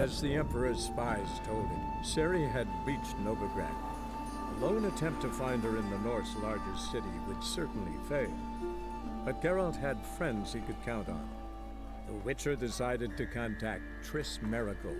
As the Emperor's spies told him, Ciri had reached Novigrad. A lone attempt to find her in the North's largest city would certainly fail. But Geralt had friends he could count on. The Witcher decided to contact Triss Merigold.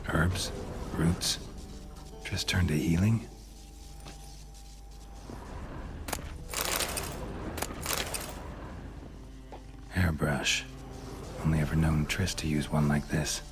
Herbs, roots, just turn to healing? Hairbrush. Only ever known Triss to use one like this.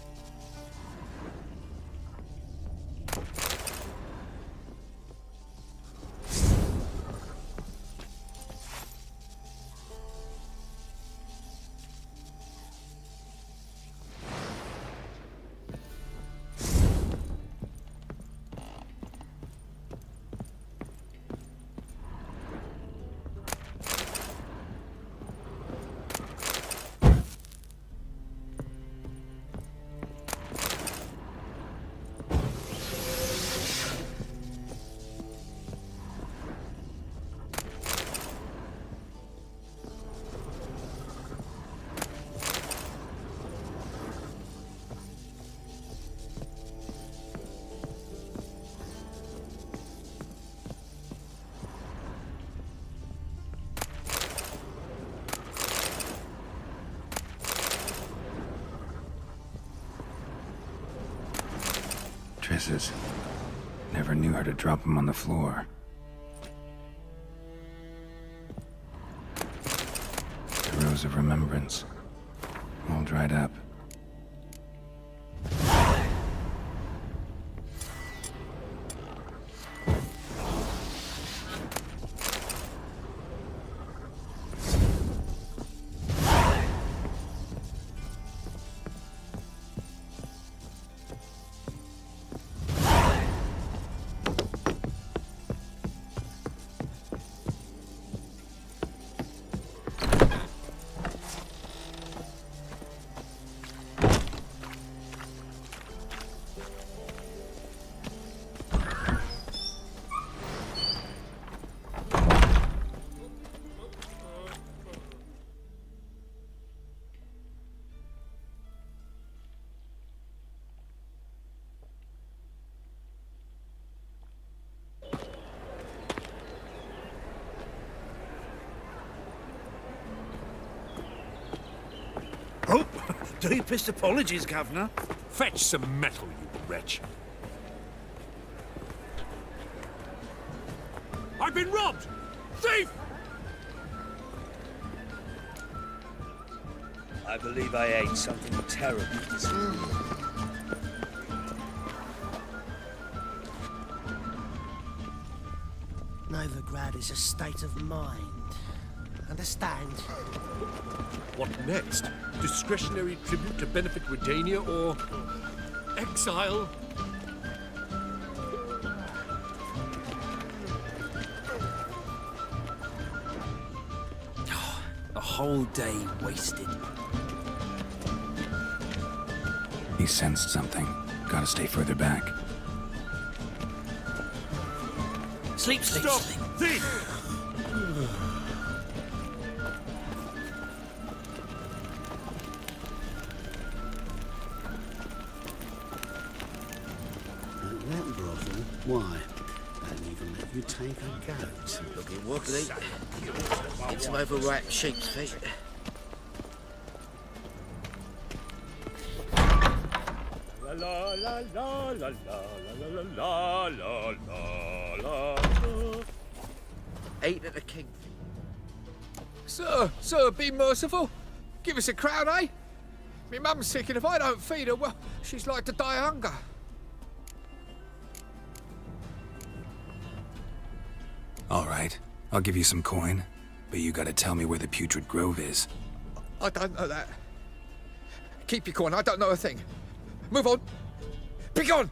Triss's. Never knew her to drop them on the floor. The Rose of Remembrance. All dried up. Oh, deepest apologies, Governor. Fetch some metal, you wretch. I've been robbed! Thief! I believe I ate something terrible this morning. Novigrad is a state of mind. Understand? What next? Discretionary tribute to benefit Redania or exile? A whole day wasted. He sensed something. Gotta stay further back. Sleep, sleep, Stop! sleep. Thief! That brothel? Why? Don't even let you take a goat. Looking wobbly. Get some overripe sheep's feet. La la la la la la la la la la. Eight at the king. Sir, be merciful. Give us a crown, eh? Me mum's sick, and if I don't feed her, well, she's like to die of hunger. All right, I'll give you some coin, but you gotta tell me where the Putrid Grove is. I don't know that. Keep your coin, I don't know a thing. Move on. Be gone!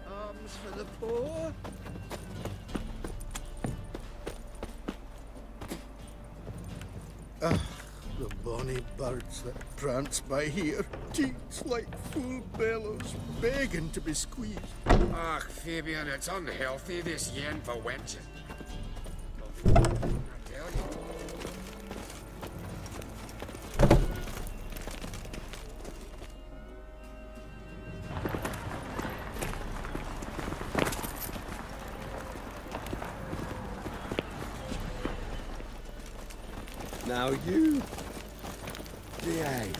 Arms for the poor. The bonny birds that prance by here, teats like full bellows, begging to be squeezed. Ach, Fabian, it's unhealthy, this yen for wenching. I tell you. Now you behave.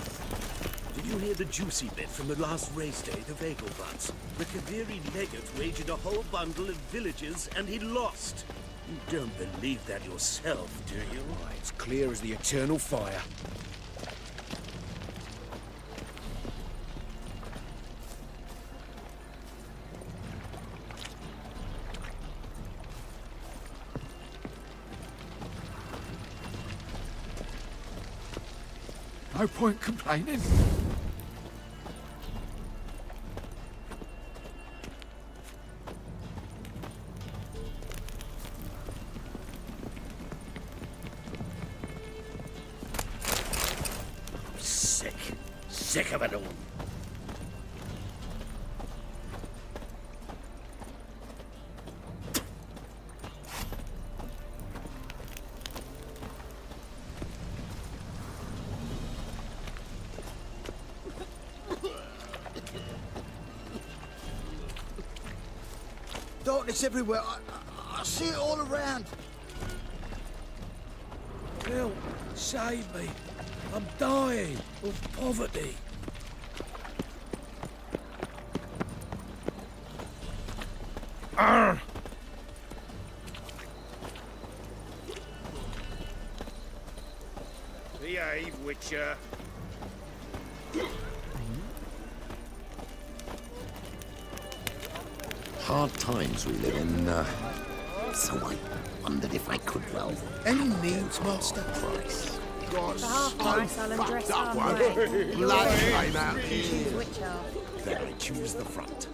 Did you hear the juicy bit from the last race day to Vegelbutz? The Kaviri legate waged a whole bundle of villages and he lost. You don't believe that yourself, do you? Oh, it's clear as the eternal fire. No point complaining. Sick. Sick of it all. Darkness everywhere. I see it all around. Help! Save me! I'm dying of poverty. Behave, Witcher. Hard times we live in, so I wondered if I could, well... Any needs, master? Price. For half price, I'll undress halfway. Blood came out Choose here. which half. Then I choose the front.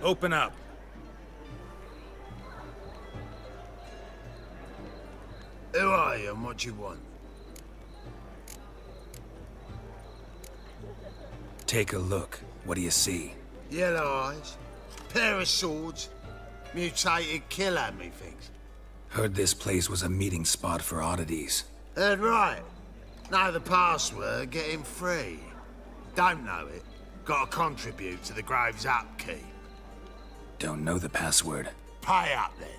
Open up. Who are you and what you want? Take a look. What do you see? Yellow eyes, pair of swords, mutated killer, methinks. Heard this place was a meeting spot for oddities. Right. Know the password, get him free. Don't know it, gotta contribute to the Grave's upkeep. Don't know the password. Pay up then.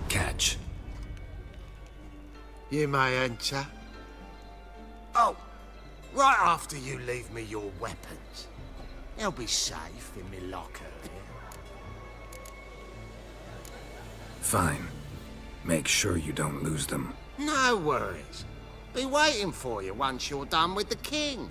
Catch. You may enter. Oh, right after you leave me your weapons. They'll be safe in me locker here. Fine. Make sure you don't lose them. No worries. Be waiting for you once you're done with the king.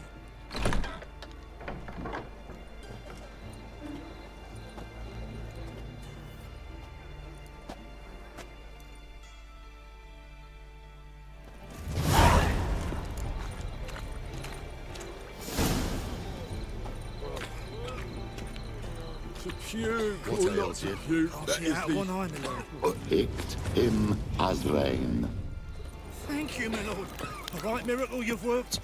What ails you? Picked him as rain. Thank you, my lord. A right miracle you've worked.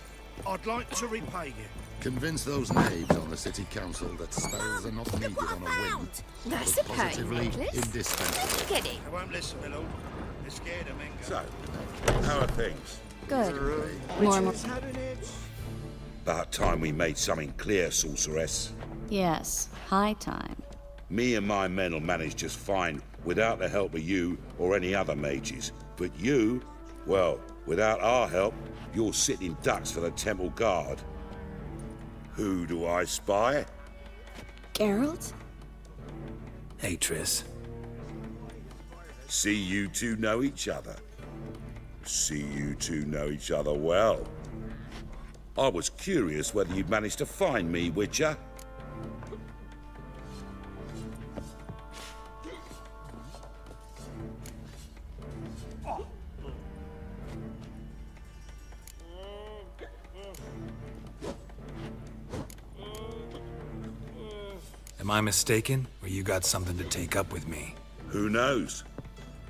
I'd like to repay you. Convince those knaves on the city council that spells are not needed on a whim. That's a but pain, positively Nicholas. indispensable. Get it. I won't listen, my lord. They're scared of men. So, how are things? Good. More and more. About time we made something clear, sorceress. Yes, high time. Me and my men will manage just fine without the help of you or any other mages. But you, well, without our help, you're sitting ducks for the Temple Guard. Who do I spy? Geralt? Hey, Triss. See you two know each other. See you two know each other well. I was curious whether you'd managed to find me, Witcher. Am I mistaken, or you got something to take up with me? Who knows?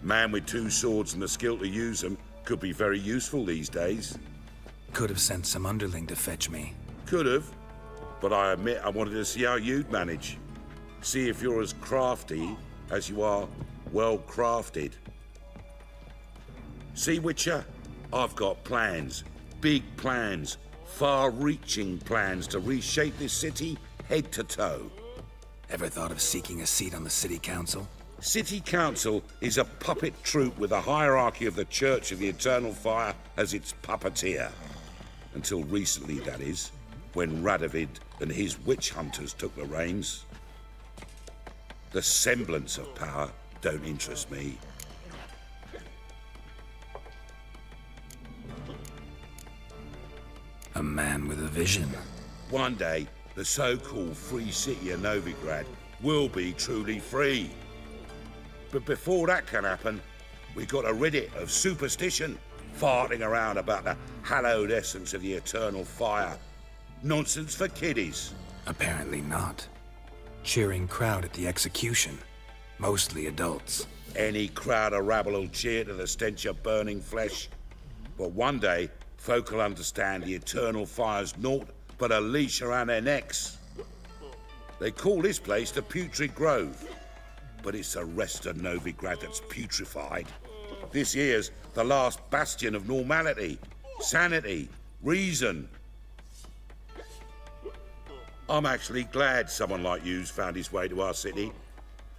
Man with two swords and the skill to use them could be very useful these days. Could have sent some underling to fetch me. Could have, but I admit I wanted to see how you'd manage. See if you're as crafty as you are well crafted. See, Witcher, I've got plans. Big plans. Far-reaching plans to reshape this city head to toe. Ever thought of seeking a seat on the city council? City Council is a puppet troupe with a hierarchy of the Church of the Eternal Fire as its puppeteer. Until recently, that is, when Radovid and his witch hunters took the reins. The semblance of power don't interest me. A man with a vision. One day, the so-called free city of Novigrad will be truly free. But before that can happen, we got to rid it of superstition, farting around about the hallowed essence of the eternal fire. Nonsense for kiddies. Apparently not. Cheering crowd at the execution. Mostly adults. Any crowd of rabble will cheer to the stench of burning flesh. But one day, folk will understand the eternal fire's naught but a leash around their necks. They call this place the Putrid Grove, but it's the rest of Novigrad that's putrefied. This here's the last bastion of normality, sanity, reason. I'm actually glad someone like you's found his way to our city,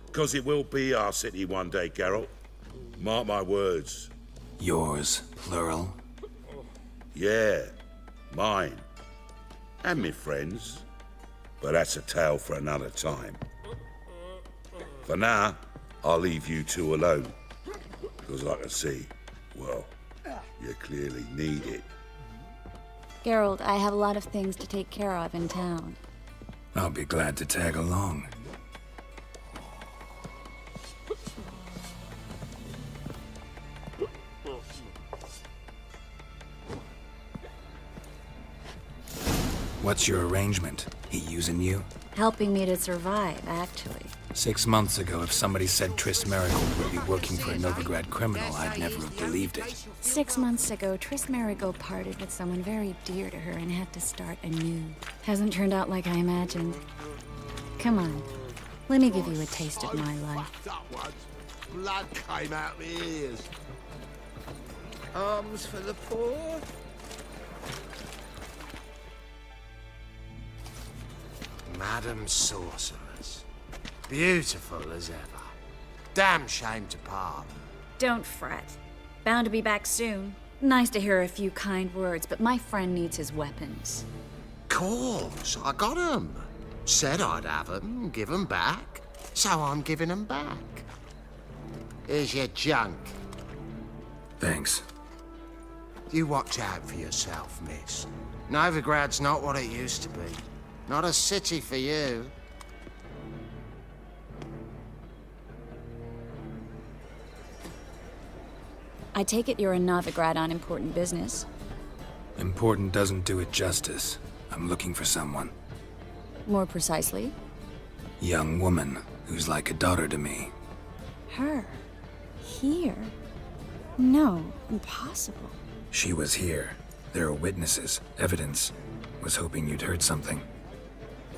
because it will be our city one day, Geralt. Mark my words. Yours, plural? Yeah, mine. And me friends. But that's a tale for another time. For now, I'll leave you two alone. Because I can see, well, you clearly need it. Geralt, I have a lot of things to take care of in town. I'll be glad to tag along. What's your arrangement? He using you? Helping me to survive, actually. 6 months ago, if somebody said Triss Merigold would be working for a Novigrad criminal, I'd never have believed it. 6 months ago, Triss Merigold parted with someone very dear to her and had to start anew. Hasn't turned out like I imagined. Come on, let me give you a taste of my life. blood came out my ears. Alms for the poor. Madam Sorceress. Beautiful as ever. Damn shame to part. Don't fret. Bound to be back soon. Nice to hear a few kind words, but my friend needs his weapons. Course, I got 'em. Said I'd have 'em, give 'em back. So I'm giving 'em back. Here's your junk. Thanks. You watch out for yourself, miss. Novigrad's not what it used to be. Not a city for you. I take it you're in Novigrad on important business. Important doesn't do it justice. I'm looking for someone. More precisely? Young woman who's like a daughter to me. Her? Here? No, impossible. She was here. There are witnesses, evidence. Was hoping you'd heard something.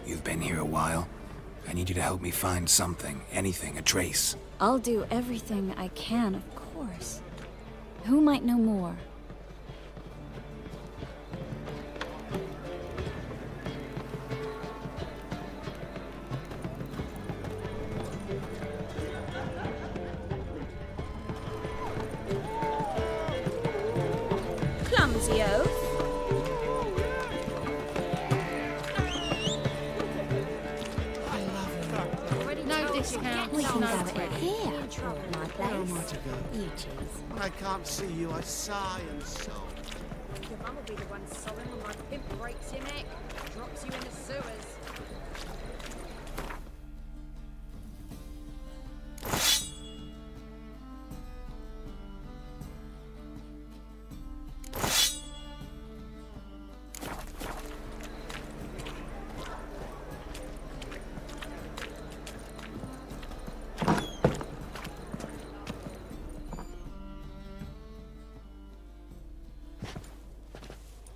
You've been here a while. I need you to help me find something, anything, a trace. I'll do everything I can, of course. Who might know more? Clumsy oaf. We can have it here, my place. You choose. When I can't see you, I sigh and sob. Your mum will be the one sobbing when my pimp breaks your neck, drops you in the sewers.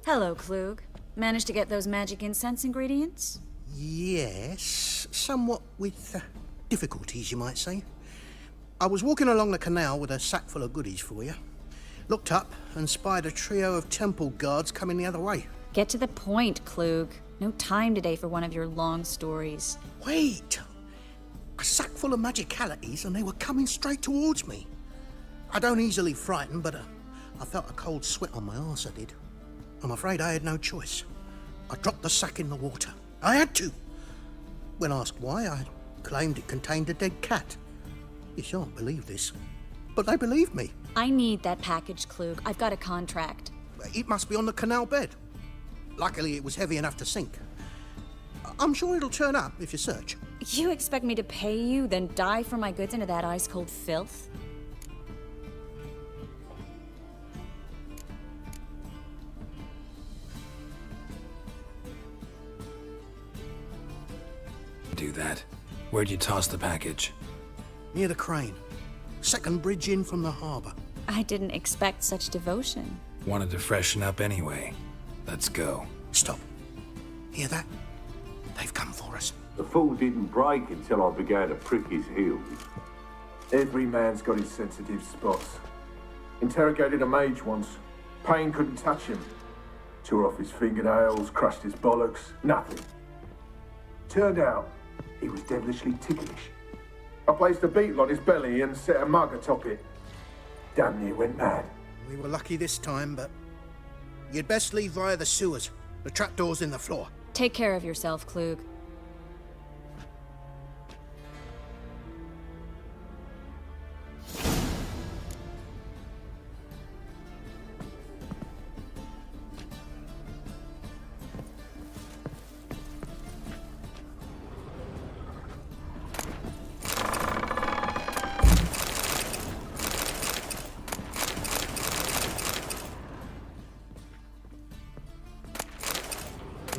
Hello, Klug. Managed to get those magic incense ingredients? Yes, somewhat with difficulties, you might say. I was walking along the canal with a sack full of goodies for you. Looked up and spied a trio of temple guards coming the other way. Get to the point, Klug. No time today for one of your long stories. Wait! A sack full of magicalities and they were coming straight towards me. I don't easily frighten, but I felt a cold sweat on my arse, I did. I'm afraid I had no choice. I dropped the sack in the water. I had to. When asked why, I claimed it contained a dead cat. You shan't believe this, but they believed me. I need that package, Klug. I've got a contract. It must be on the canal bed. Luckily, it was heavy enough to sink. I'm sure it'll turn up if you search. You expect me to pay you, then dive for my goods into that ice-cold filth? Do that. Where'd you toss the package? Near the crane. Second bridge in from the harbour. I didn't expect such devotion. Wanted to freshen up anyway. Let's go. Stop. Hear that? They've come for us. The fool didn't break until I began to prick his heels. Every man's got his sensitive spots. Interrogated a mage once. Pain couldn't touch him. Tore off his fingernails, crushed his bollocks, nothing. Turned out, he was devilishly ticklish. I placed a beetle on his belly and set a mug atop it. Damn near went mad. We were lucky this time, but you'd best leave via the sewers. The trapdoor's in the floor. Take care of yourself, Klug.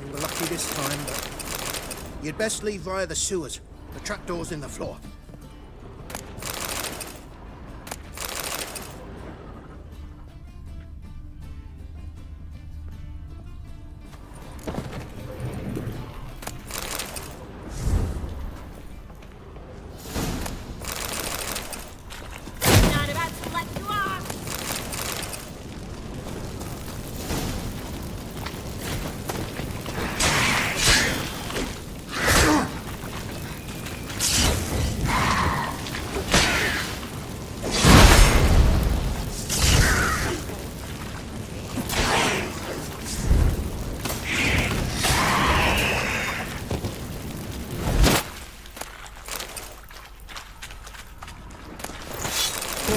We were lucky this time, but you'd best leave via the sewers. The trapdoor's in the floor.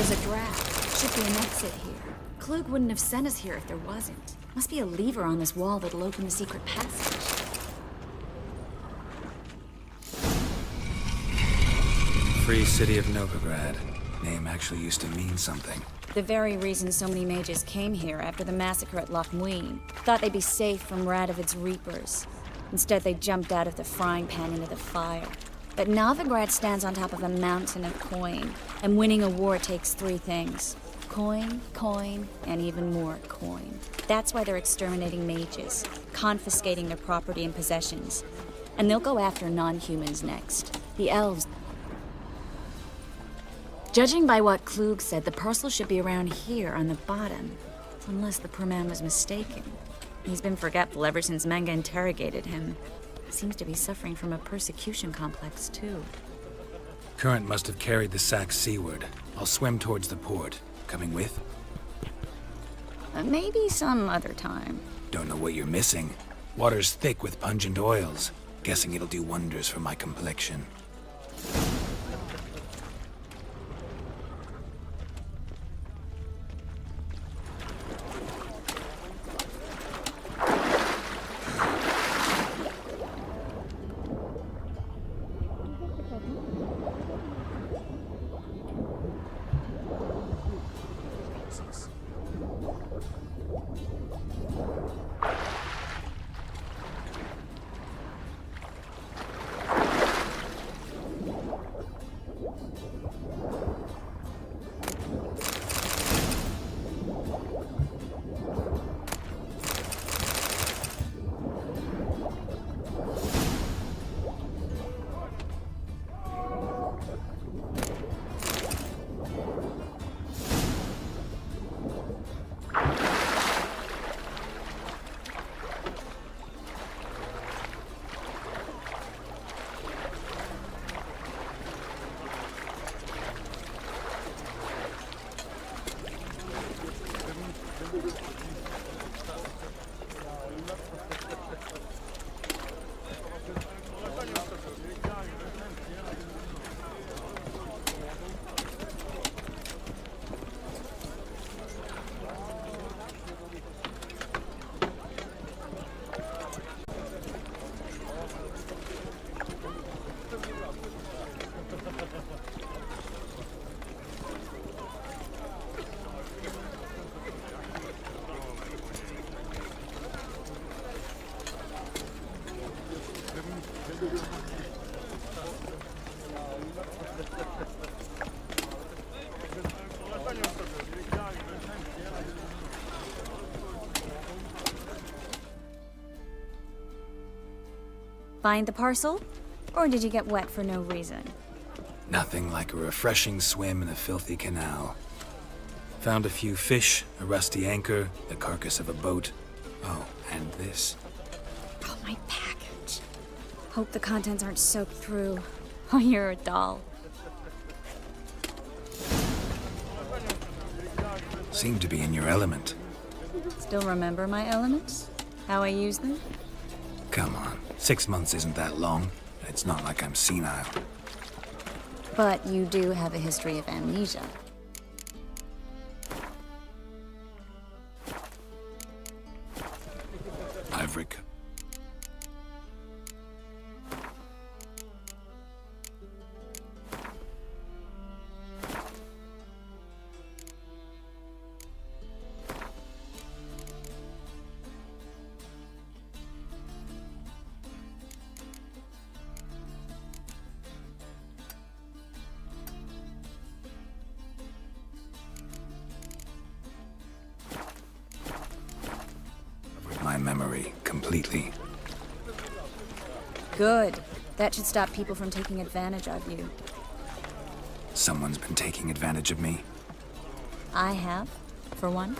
There's a draft. Should be an exit here. Klug wouldn't have sent us here if there wasn't. Must be a lever on this wall that'll open the secret passage. Free City of Novigrad. Name actually used to mean something. The very reason so many mages came here after the massacre at Loch Muin. Thought they'd be safe from Radovid's reapers. Instead, they jumped out of the frying pan into the fire. But Novigrad stands on top of a mountain of coin, and winning a war takes 3 things. Coin, coin, and even more coin. That's why they're exterminating mages, confiscating their property and possessions. And they'll go after non-humans next. The elves. Judging by what Klug said, the parcel should be around here on the bottom. Unless the poor man was mistaken. He's been forgetful ever since Manga interrogated him. Seems to be suffering from a persecution complex, too. Current must have carried the sack seaward. I'll swim towards the port. Coming with? Maybe some other time. Don't know what you're missing. Water's thick with pungent oils. Guessing it'll do wonders for my complexion. Find the parcel? Or did you get wet for no reason? Nothing like a refreshing swim in a filthy canal. Found a few fish, a rusty anchor, the carcass of a boat. Oh, and this. Oh, my package. Hope the contents aren't soaked through. Oh, you're a doll. Seem to be in your element. Still remember my elements? How I use them? Come on, 6 months isn't that long. It's not like I'm senile. But you do have a history of amnesia. Iverick. My memory completely. Good. That should stop people from taking advantage of you. Someone's been taking advantage of me. I have, for one.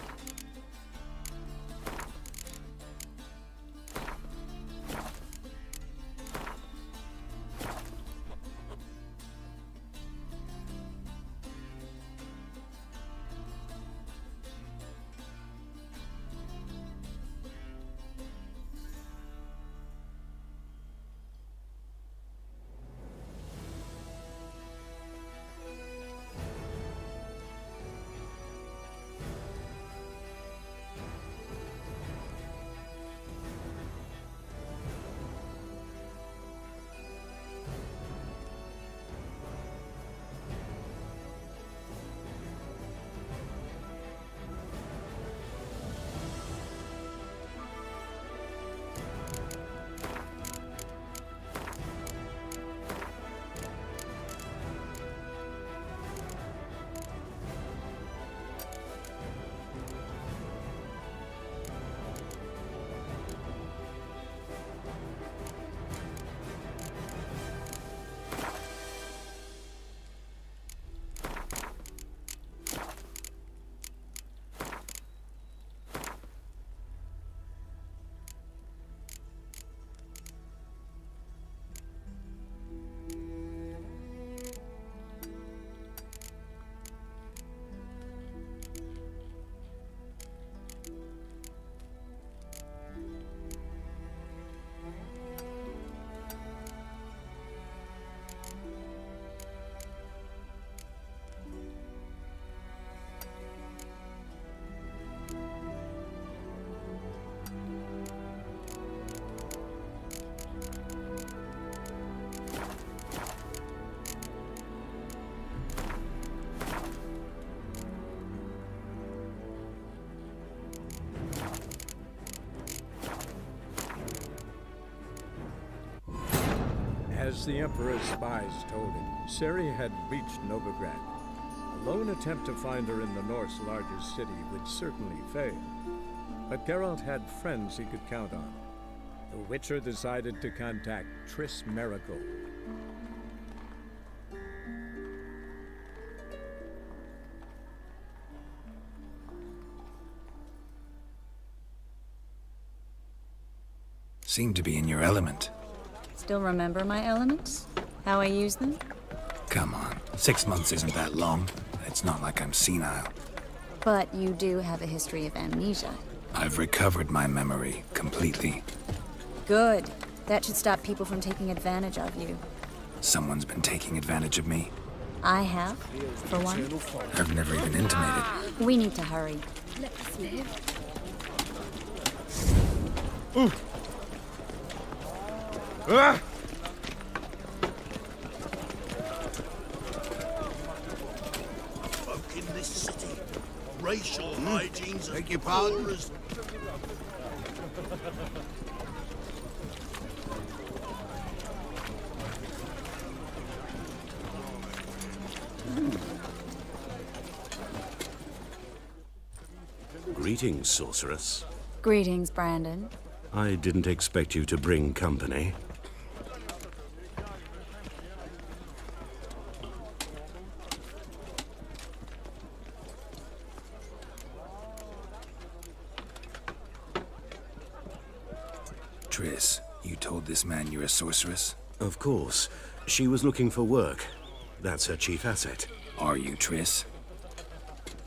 As the Emperor's spies told him, Ciri had reached Novigrad. A lone attempt to find her in the North's largest city would certainly fail. But Geralt had friends he could count on. The Witcher decided to contact Triss Merigold. Seem to be in your element. Still remember my elements? How I use them? Come on, 6 months isn't that long. It's not like I'm senile. But you do have a history of amnesia. I've recovered my memory completely. Good. That should stop people from taking advantage of you. Someone's been taking advantage of me. I have, for one. I've never even intimated. We need to hurry. Let's live. Folk in this city, racial hygiene's Beg your pardon? Greetings, sorceress. Greetings, Brandon. I didn't expect you to bring company. Triss, you told this man you're a sorceress? Of course. She was looking for work. That's her chief asset. Are you, Triss?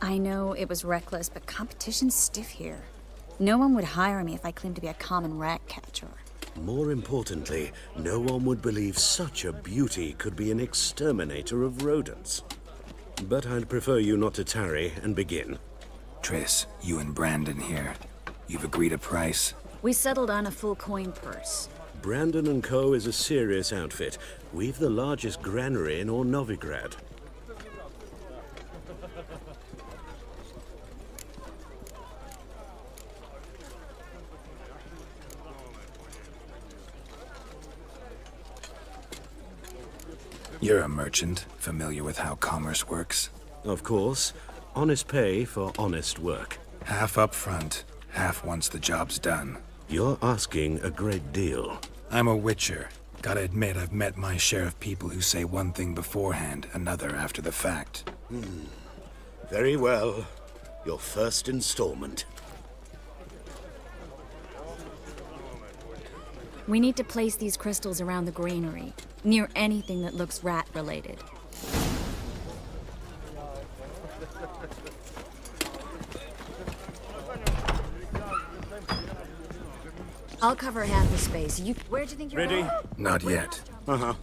I know it was reckless, but competition's stiff here. No one would hire me if I claimed to be a common rat catcher. More importantly, no one would believe such a beauty could be an exterminator of rodents. But I'd prefer you not to tarry and begin. Triss, you and Brandon here. You've agreed a price? We settled on a full coin purse. Brandon & Co. is a serious outfit. We've the largest granary in all Novigrad. You're a merchant, familiar with how commerce works? Of course. Honest pay for honest work. Half up front, half once the job's done. You're asking a great deal. I'm a Witcher. Gotta admit, I've met my share of people who say one thing beforehand, another after the fact. Very well. Your first installment. We need to place these crystals around the granary, near anything that looks rat-related. I'll cover half the space. Where'd you think you were Ready? going? Not yet. Uh-huh.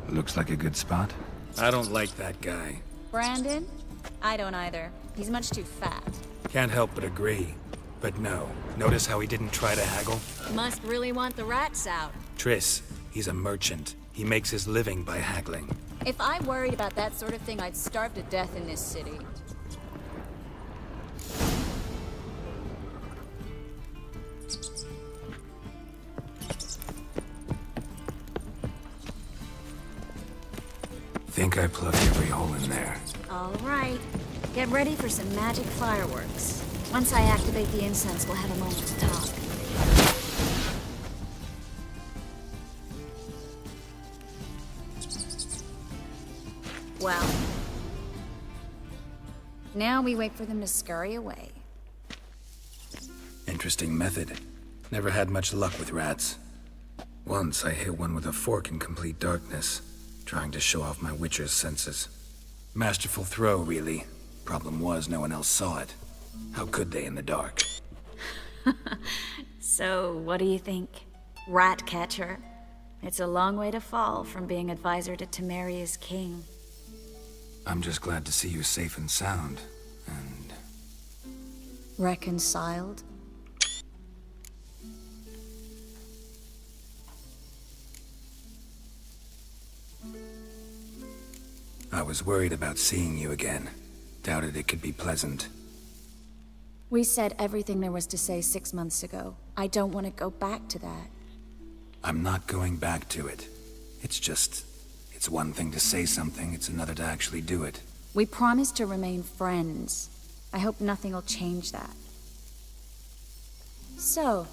Looks like a good spot. I don't like that guy. Brandon? I don't either. He's much too fat. Can't help but agree. But no. Notice how he didn't try to haggle? Must really want the rats out. Triss, he's a merchant. He makes his living by haggling. If I worried about that sort of thing, I'd starve to death in this city. Think I plugged every hole in there. All right. Get ready for some magic fireworks. Once I activate the incense, we'll have a moment to talk. Well, now we wait for them to scurry away. Interesting method. Never had much luck with rats. Once I hit one with a fork in complete darkness, trying to show off my Witcher's senses. Masterful throw, really. Problem was, no one else saw it. How could they in the dark? So, what do you think? Rat catcher? It's a long way to fall from being advisor to Temeria's king. I'm just glad to see you safe and sound. And Reconciled? I was worried about seeing you again. Doubted it could be pleasant. We said everything there was to say 6 months ago. I don't want to go back to that. I'm not going back to it. It's one thing to say something, it's another to actually do it. We promised to remain friends. I hope nothing will change that. So,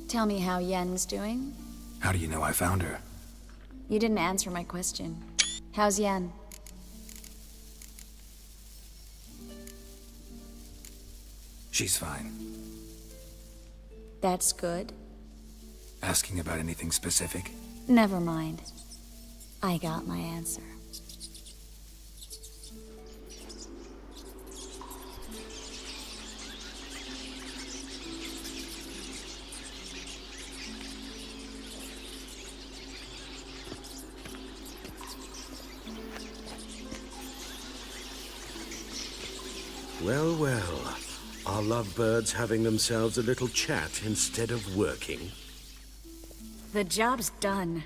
tell me how Yen's doing? How do you know I found her? You didn't answer my question. How's Yen? She's fine. That's good. Asking about anything specific? Never mind. I got my answer. Well, well. Are lovebirds having themselves a little chat instead of working? The job's done.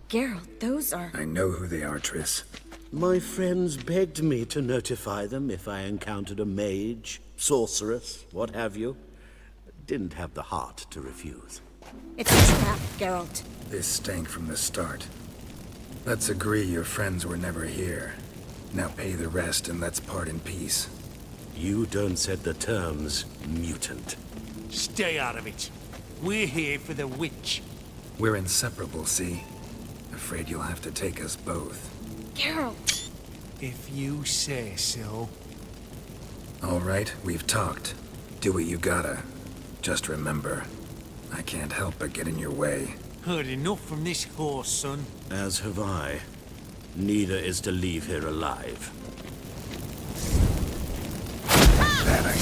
Geralt, those are... I know who they are, Triss. My friends begged me to notify them if I encountered a mage, sorceress, what have you. Didn't have the heart to refuse. It's a trap, Geralt. This stank from the start. Let's agree your friends were never here. Now pay the rest and let's part in peace. You don't set the terms, mutant. Stay out of it. We're here for the witch. We're inseparable, see? Afraid you'll have to take us both. Geralt! If you say so. All right, we've talked. Do what you gotta. Just remember, I can't help but get in your way. Heard enough from this horse, son. As have I. Neither is to leave here alive. That I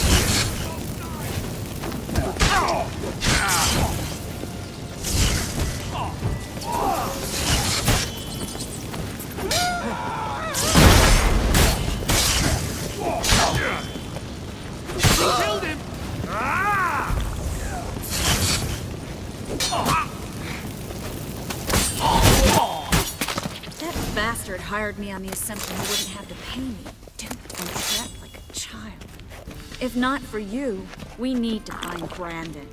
Killed him! That bastard hired me on the assumption he wouldn't have to pay me. Don't think that like a child. If not for you, we need to find Brandon.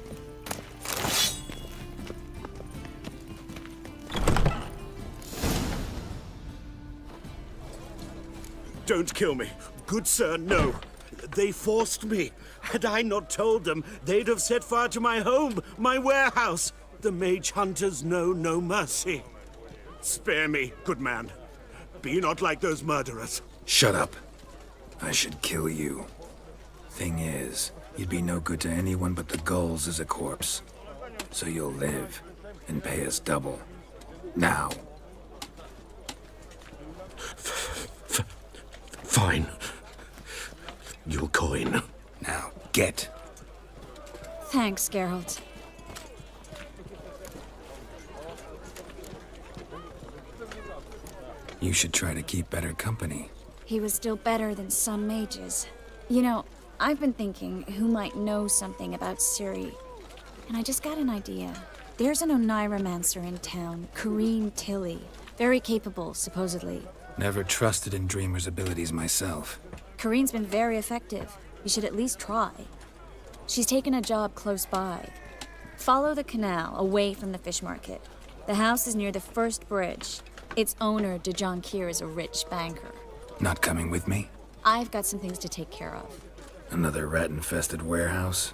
Don't kill me. Good sir, no. They forced me. Had I not told them, they'd have set fire to my home, my warehouse. The mage hunters know no mercy. Spare me, good man. Be not like those murderers. Shut up. I should kill you. Thing is, you'd be no good to anyone but the gulls as a corpse. So you'll live and pay us double. Now. Fine. Your coin. Now, get. Thanks, Geralt. You should try to keep better company. He was still better than some mages. You know, I've been thinking who might know something about Ciri. And I just got an idea. There's an Oneiromancer in town, Corrine Tilly. Very capable, supposedly. Never trusted in Dreamer's abilities myself. Corrine's been very effective. You should at least try. She's taken a job close by. Follow the canal, away from the fish market. The house is near the first bridge. Its owner, Dejon Kier, is a rich banker. Not coming with me? I've got some things to take care of. Another rat-infested warehouse?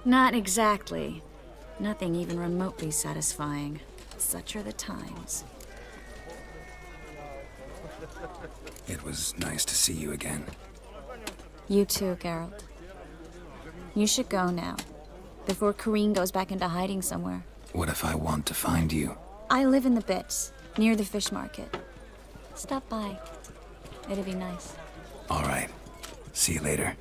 Not exactly. Nothing even remotely satisfying. Such are the times. It was nice to see you again. You too, Geralt. You should go now, before Corrine goes back into hiding somewhere. What if I want to find you? I live in the Bits, near the fish market. Stop by. It'd be nice. All right. See you later.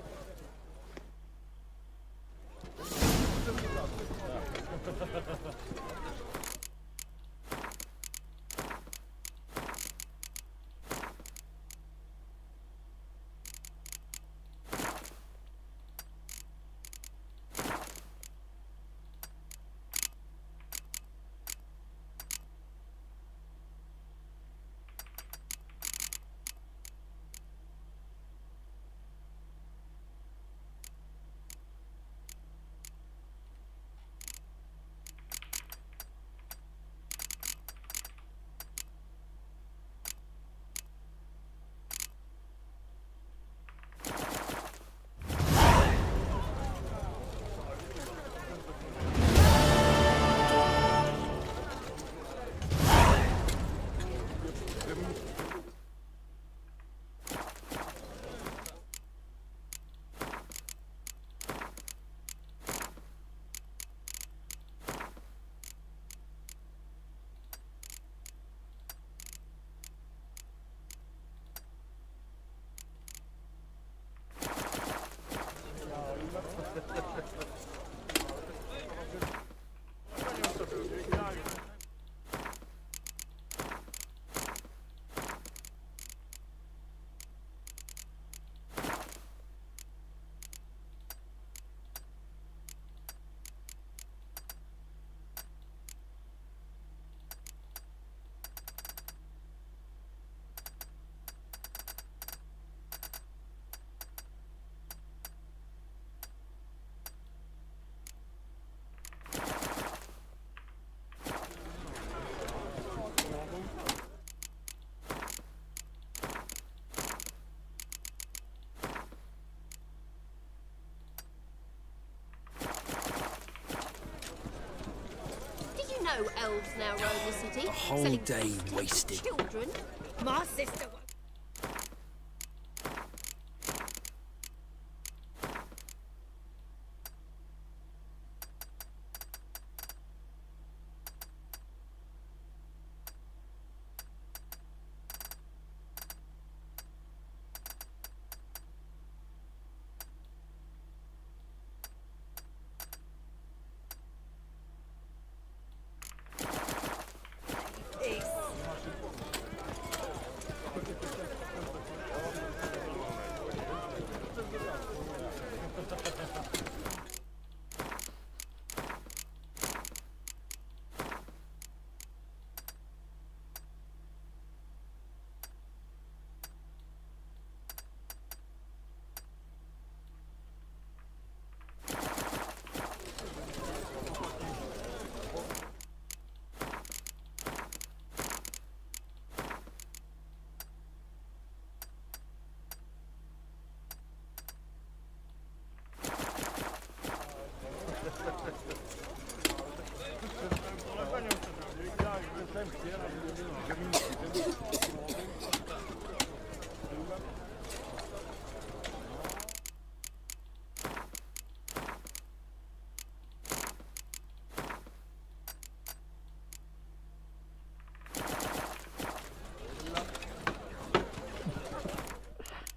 elves now roam the city. A whole selling day fish to wasted. Children. My sister.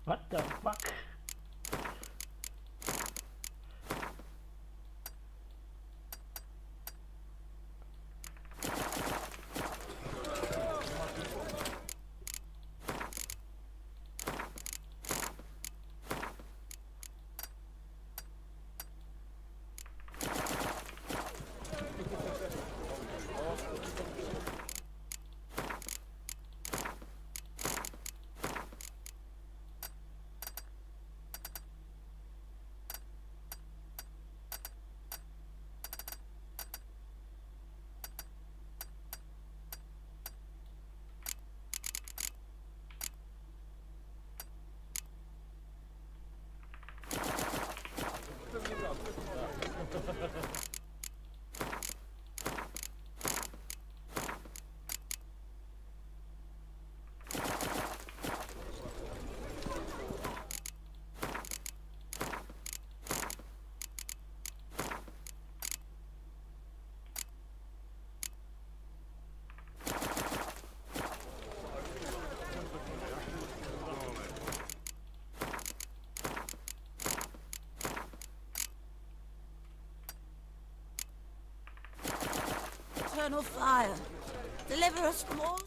What the fuck? Eternal fire. Deliver us from all.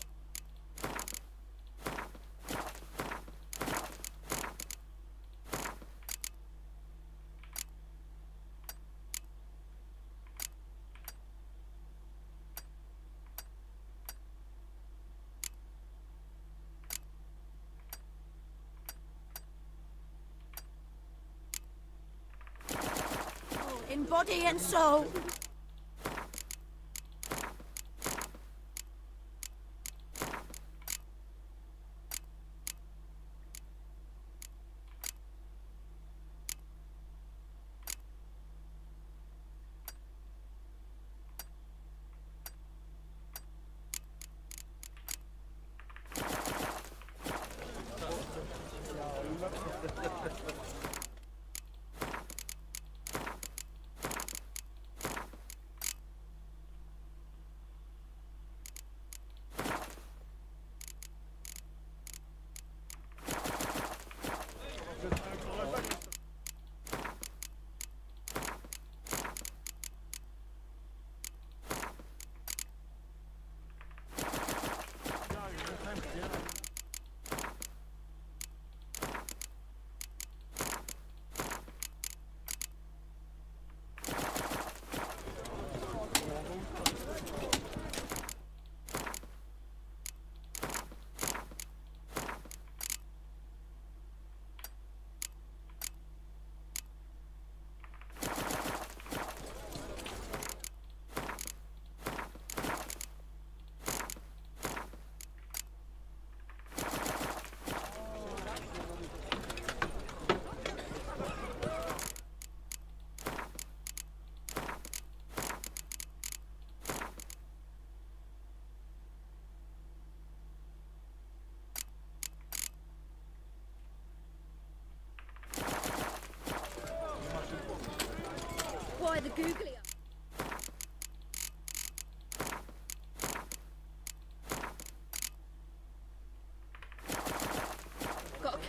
In body and soul.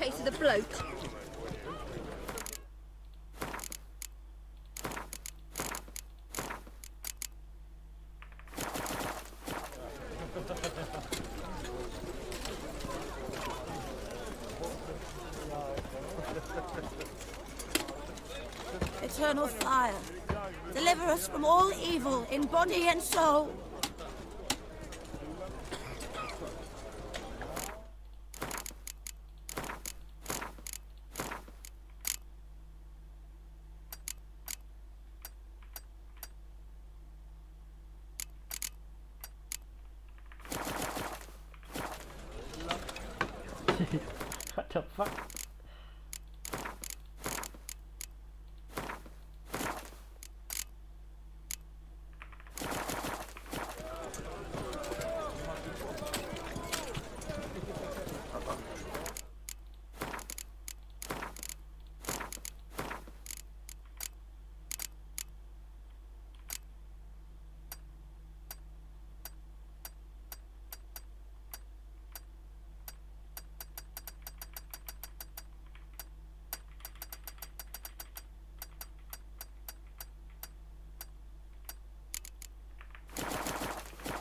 case of the bloat. Eternal fire, deliver us from all evil in body and soul. What the fuck?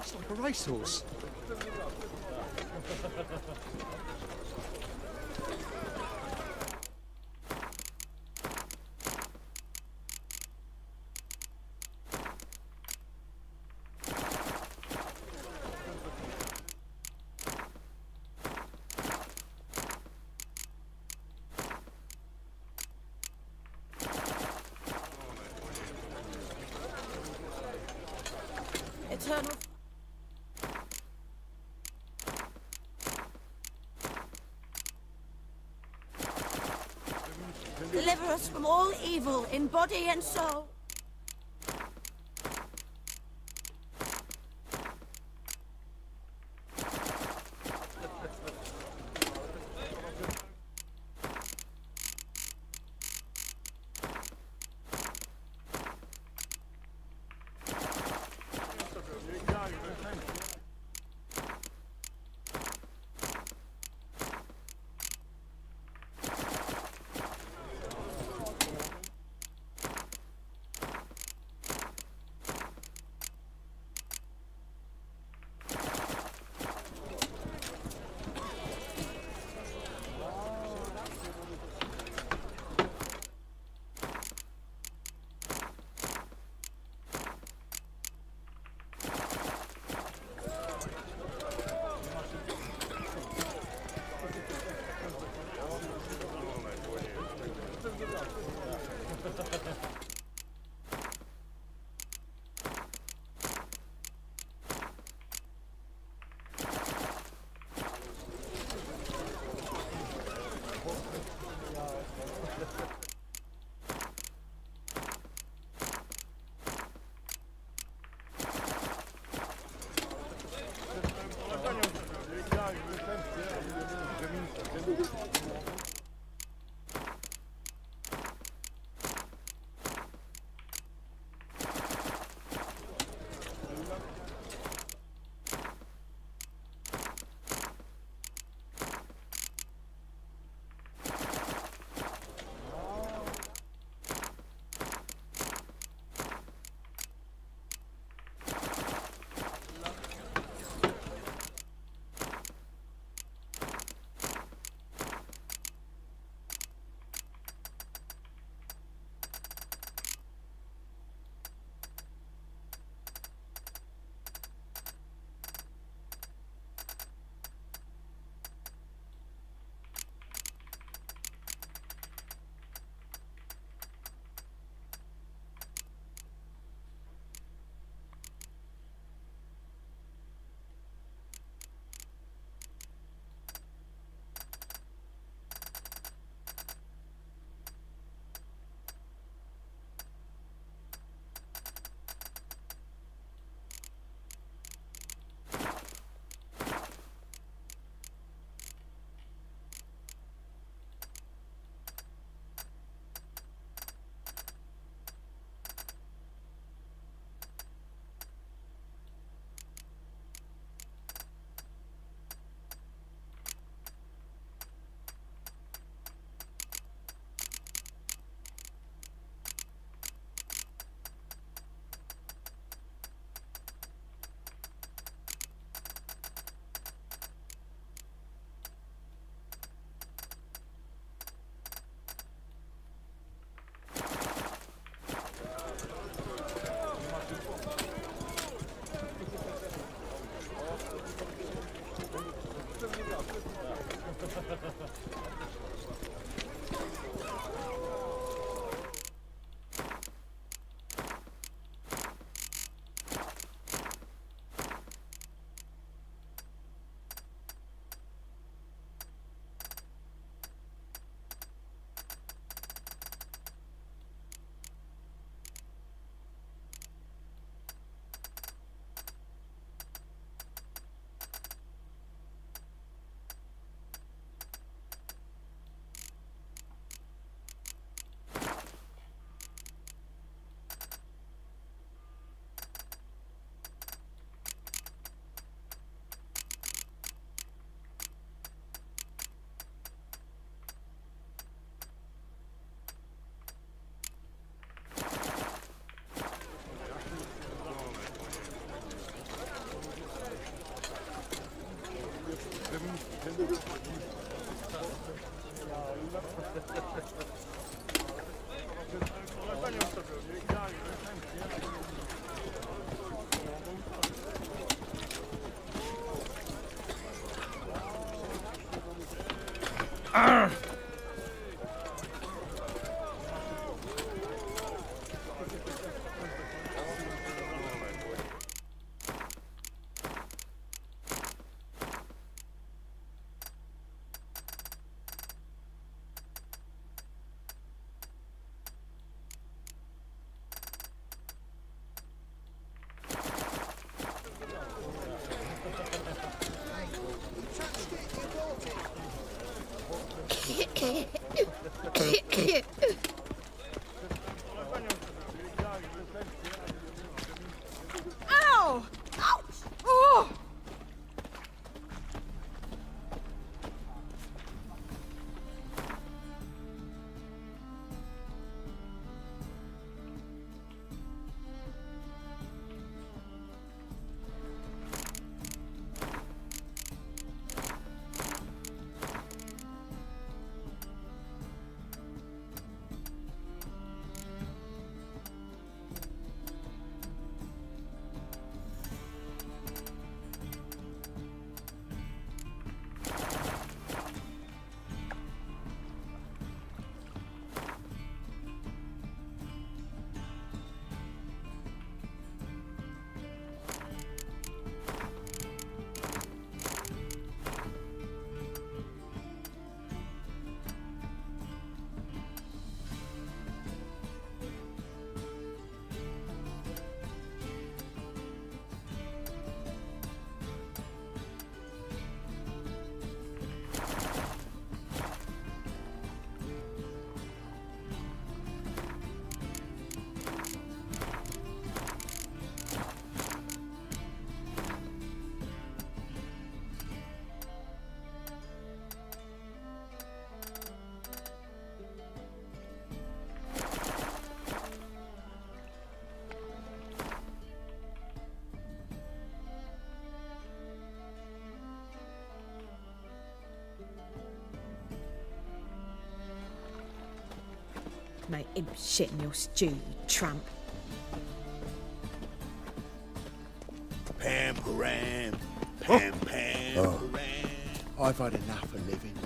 It's like a racehorse. Eternal. Deliver us from all evil in body and soul. Ow! Ouch! Oh! Mate, imp shit in your stew, you tramp. Pam Param, Pam Pam Oh. Param. I've had enough of living.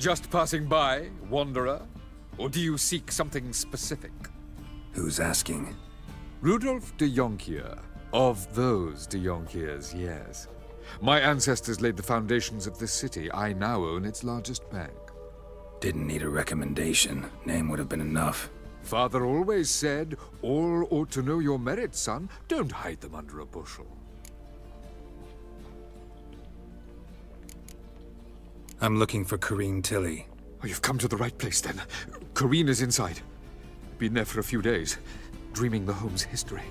Just passing by, wanderer? Or do you seek something specific? Who's asking? Rudolf de Jonkier. Of those de Jonkiers, yes. My ancestors laid the foundations of this city. I now own its largest bank. Didn't need a recommendation. Name would have been enough. Father always said, all ought to know your merits, son. Don't hide them under a bushel. I'm looking for Corrine Tilly. Oh, you've come to the right place, then. Corrine is inside. Been there for a few days, dreaming the home's history.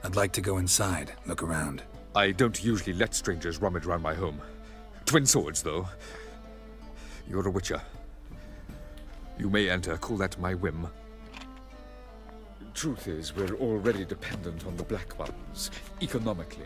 I'd like to go inside, look around. I don't usually let strangers rummage around my home. Twin swords, though. You're a witcher. You may enter, call that my whim. Truth is, we're already dependent on the Black Ones, economically.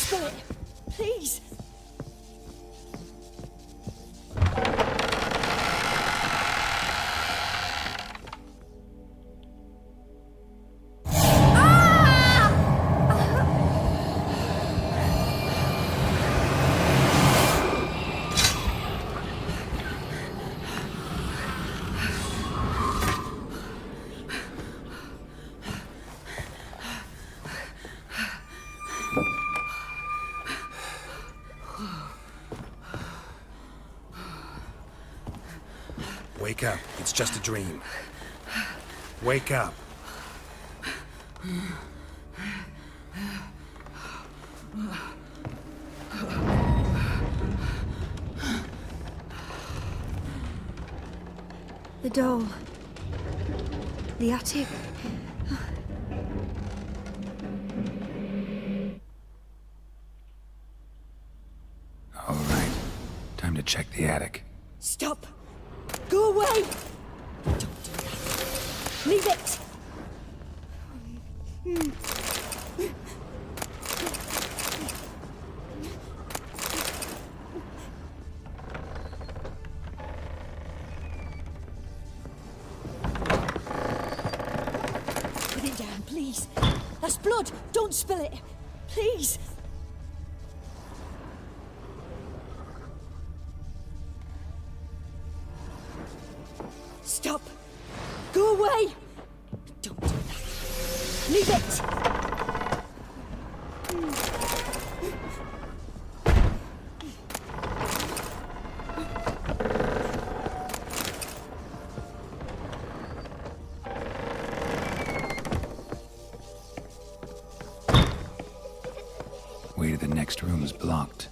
spill it. Please. Wake up. It's just a dream. Wake up. The doll. The attic. All right. Time to check the attic. Stop. Go away. Don't do that. Leave it. Put it down, please. That's blood. Don't spill it. Please. Stop. Go away. Don't do that. Leave it. Way to the next room is blocked.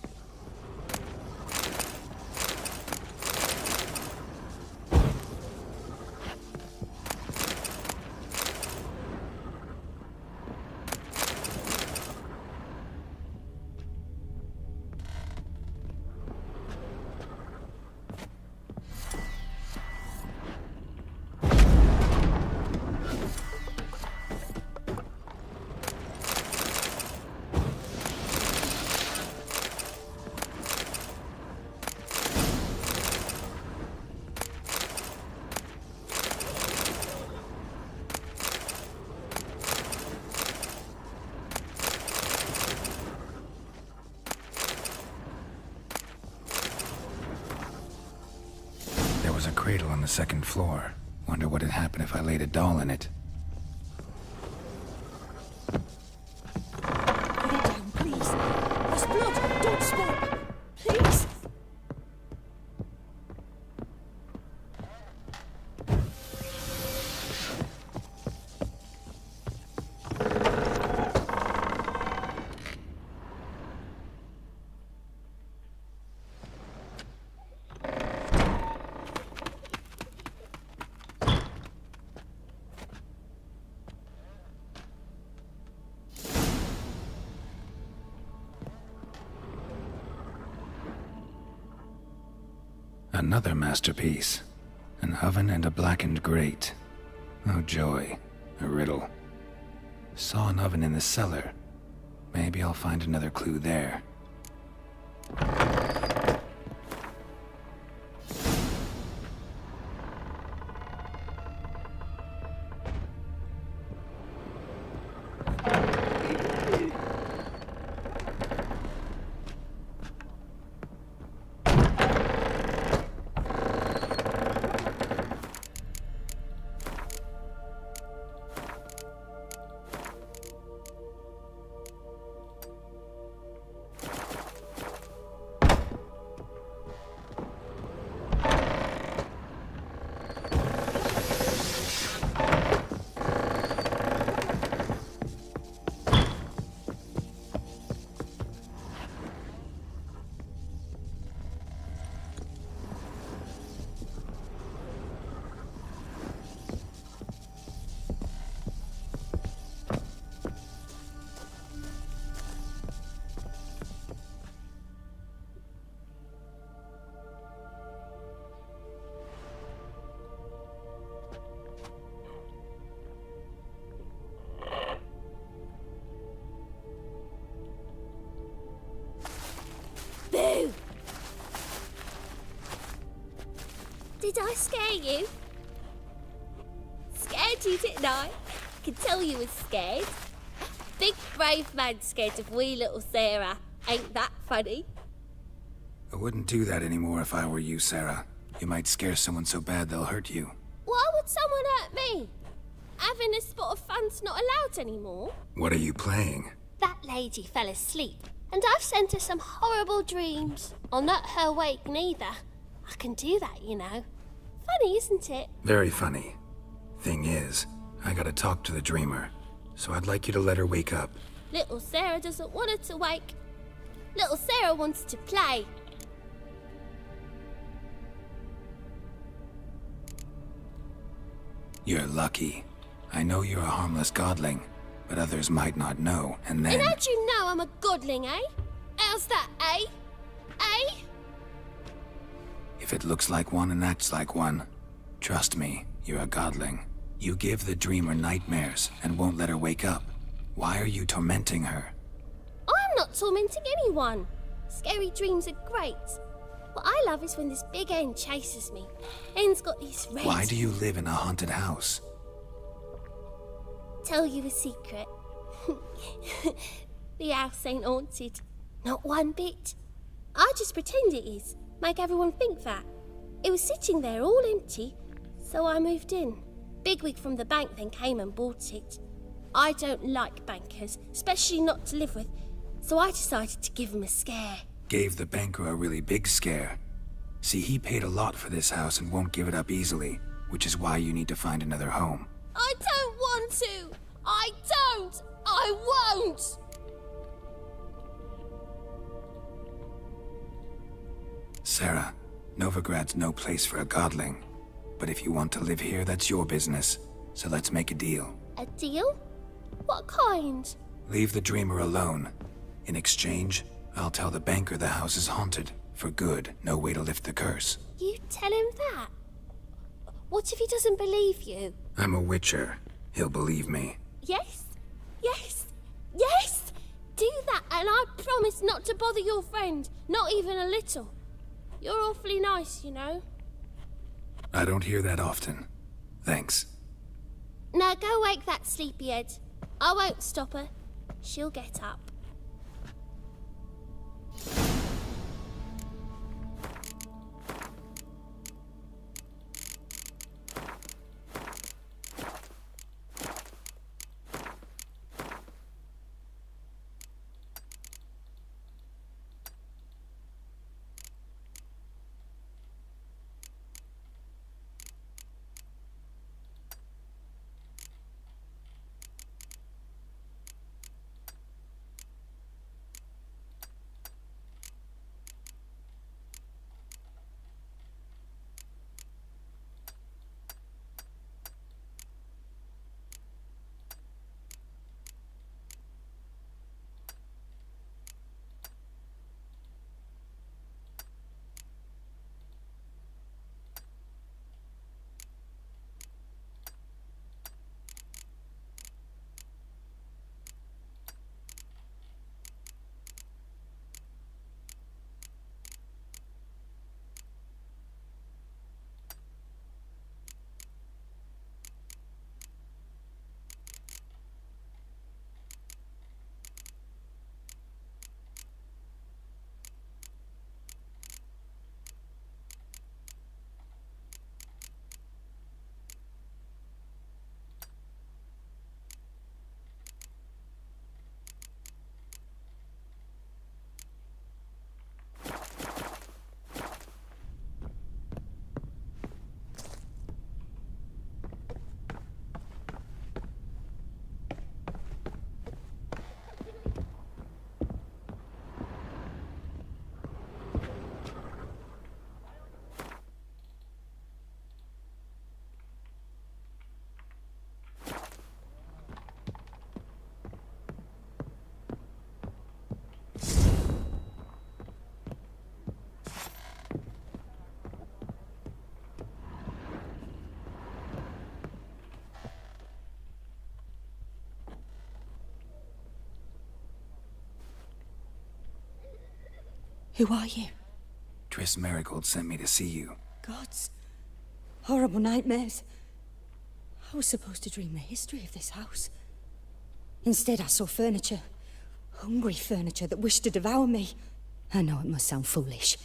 There was a cradle on the second floor. Wonder what had happened if I laid a doll in it. Put it down, please. That's blood. Don't spill it. Please. Another masterpiece. An oven and a blackened grate. Oh joy. A riddle. Saw an oven in the cellar. Maybe I'll find another clue there. Did I scare you? Scared you, didn't I? I can tell you was scared. Big brave man scared of wee little Sarah. Ain't that funny? I wouldn't do that anymore if I were you, Sarah. You might scare someone so bad they'll hurt you. Why would someone hurt me? Having a spot of fun's not allowed anymore. What are you playing? That lady fell asleep, and I've sent her some horrible dreams. I'll not her wake neither. I can do that, you know. Funny, isn't it? Very funny. Thing is, I gotta talk to the dreamer, so I'd like you to let her wake up. Little Sarah doesn't want her to wake. Little Sarah wants to play. You're lucky. I know you're a harmless godling, but others might not know, and then... And how'd you know I'm a godling, eh? How's that, eh? Eh? If it looks like one and acts like one, trust me, you're a godling. You give the dreamer nightmares and won't let her wake up. Why are you tormenting her? I'm not tormenting anyone. Scary dreams are great. What I love is when this big hen chases me. Hen's got these red... Why do you live in a haunted house? Tell you a secret. The house ain't haunted. Not one bit. I just pretend it is. Make everyone think that. It was sitting there all empty, so I moved in. Bigwig from the bank then came and bought it. I don't like bankers, especially not to live with, so I decided to give him a scare. Gave the banker a really big scare. See, he paid a lot for this house and won't give it up easily, which is why you need to find another home. I don't want to! I don't! I won't! Sarah, Novigrad's no place for a godling. But if you want to live here, that's your business. So let's make a deal. A deal? What kind? Leave the dreamer alone. In exchange, I'll tell the banker the house is haunted. For good, no way to lift the curse. You tell him that? What if he doesn't believe you? I'm a witcher. He'll believe me. Yes? Yes? Yes! Do that, and I promise not to bother your friend. Not even a little. You're awfully nice, you know. I don't hear that often. Thanks. Now go wake that sleepyhead. I won't stop her. She'll get up. Who are you? Triss Merigold sent me to see you. Gods. Horrible nightmares. I was supposed to dream the history of this house. Instead, I saw furniture. Hungry furniture that wished to devour me. I know it must sound foolish,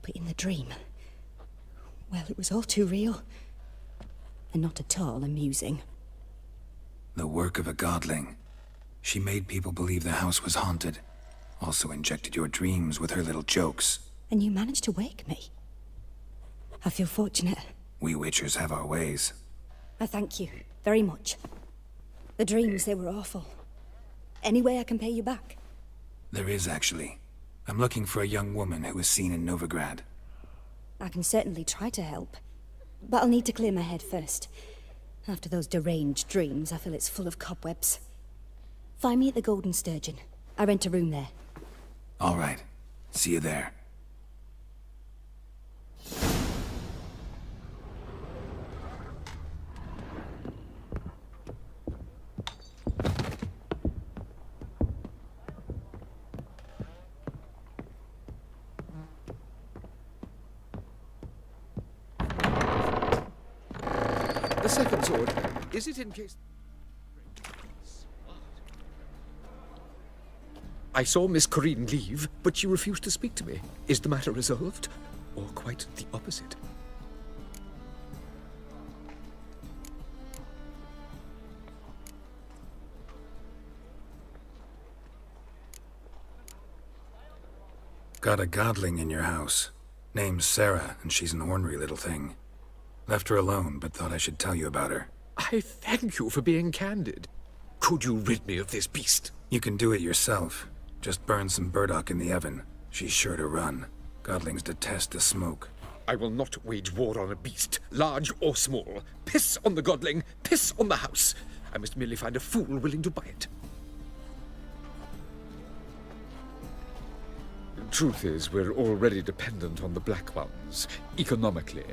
but in the dream, well, it was all too real. And not at all amusing. The work of a godling. She made people believe the house was haunted. Also injected your dreams with her little jokes. And you managed to wake me. I feel fortunate. We witchers have our ways. I thank you very much. The dreams, they were awful. Any way I can pay you back? There is, actually. I'm looking for a young woman who was seen in Novigrad. I can certainly try to help. But I'll need to clear my head first. After those deranged dreams, I feel it's full of cobwebs. Find me at the Golden Sturgeon. I rent a room there. All right. See you there. The second sword, is it in case... I saw Miss Corinne leave, but she refused to speak to me. Is the matter resolved? Or quite the opposite? Got a godling in your house. Name's Sarah, and she's an ornery little thing. Left her alone, but thought I should tell you about her. I thank you for being candid. Could you rid me of this beast? You can do it yourself. Just burn some burdock in the oven. She's sure to run. Godlings detest the smoke. I will not wage war on a beast, large or small. Piss on the godling, piss on the house. I must merely find a fool willing to buy it. Truth is, we're already dependent on the Black Ones, economically.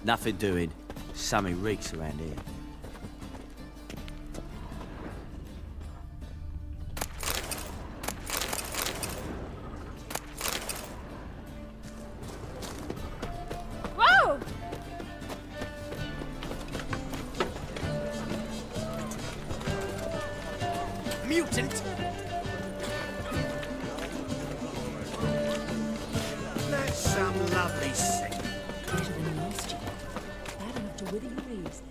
Nothing doing. Something reeks around here. mutant! That's some lovely scent. Better than last year. Bad enough to wither your ears.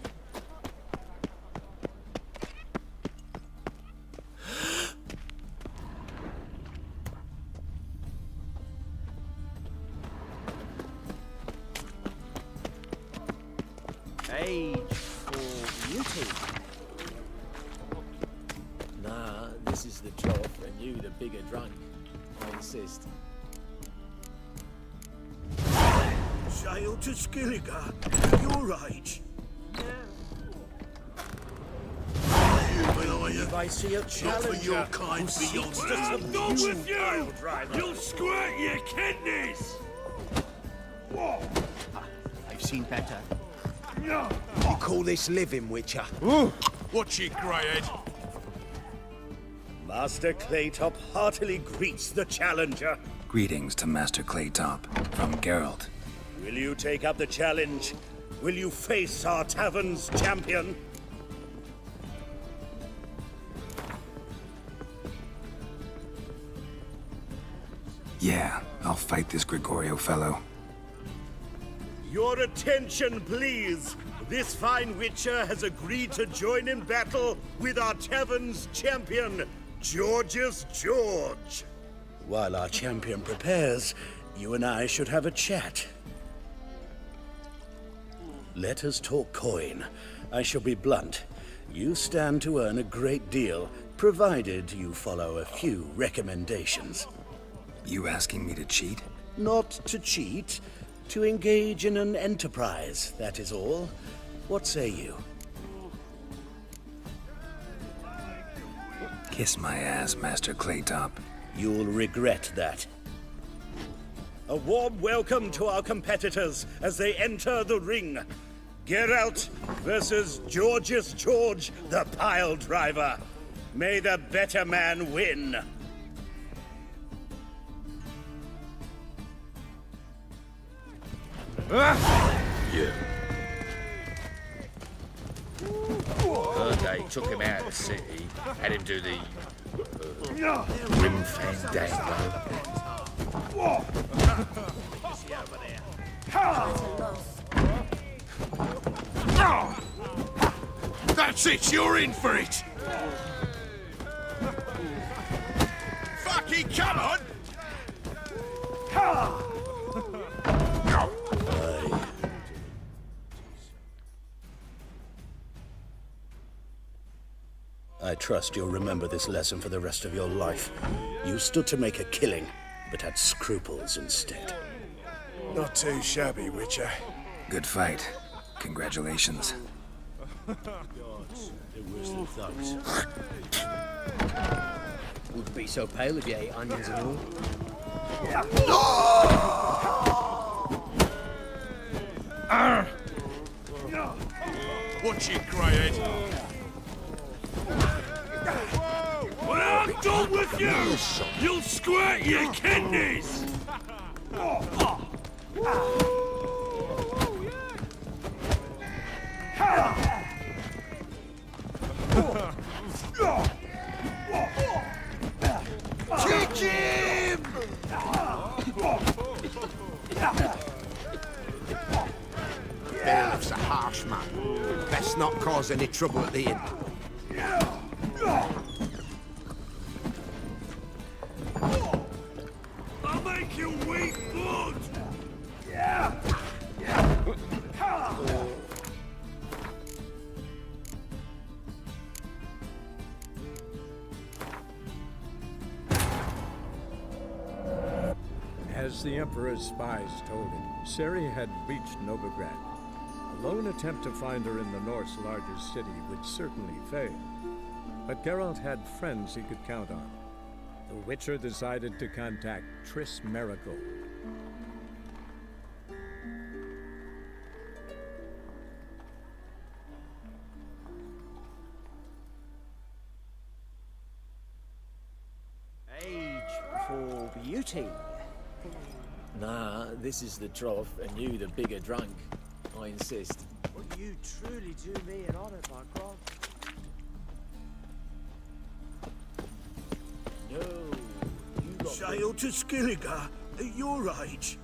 Age for beauty. Nah, this is the trough, and you the bigger drunk. I insist. Sail to Skilligar, your age. If I see a challenger for your kind who beyond seeks that. to I'm not with you. pile driver. You'll squirt your kidneys. I've seen better. You call this living, Witcher? What's your grey head? Master Claytop heartily greets the challenger. Greetings to Master Claytop from Geralt. Will you take up the challenge? Will you face our tavern's champion? Yeah, I'll fight this Gregorio fellow. Your attention, please. This fine witcher has agreed to join in battle with our tavern's champion, Georgius George. While our champion prepares, you and I should have a chat. Let us talk coin. I shall be blunt. You stand to earn a great deal, provided you follow a few recommendations. You asking me to cheat? Not to cheat, to engage in an enterprise, that is all. What say you? Kiss my ass, Master Claytop. You'll regret that. A warm welcome to our competitors as they enter the ring. Geralt versus Georgius George, the pile driver. May the better man win. You. Heard they took him out of the city, had him do the Grim Fandango. That's it, you're in for it! Fucking come on! I trust you'll remember this lesson for the rest of your life. You stood to make a killing, but had scruples instead. Not too shabby, Witcher. Good fight. Congratulations. Wouldn't be so pale if you ate onions and all. What's your grey head? When I'm done with you, you'll squirt your kidneys! Kick him! Bailiff's a harsh man. Best not cause any trouble at the inn. I'll make you weep blood! As the Emperor's spies told him, Ciri had reached Novigrad. A lone attempt to find her in the North's largest city would certainly fail. But Geralt had friends he could count on. The Witcher decided to contact Triss Merigold. Age for beauty. Nah, this is the trough, and you the bigger drunk. I insist. Well, you truly do me an honour, my God. Sail to Skilligar at your age.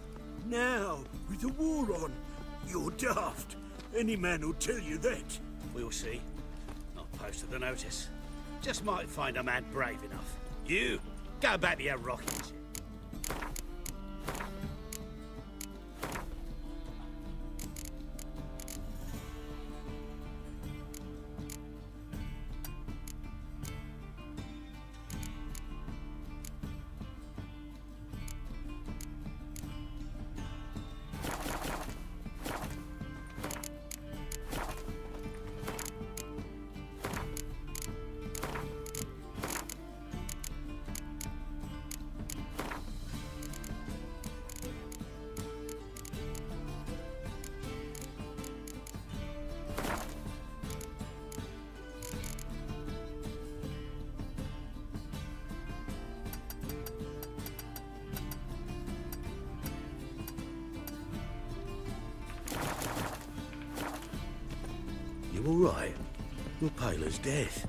Now, with the war on, you're daft. Any man will tell you that. We'll see. Not posted the notice. Just might find a man brave enough. You, go back to your rocking ship. You all right? You're pale as death.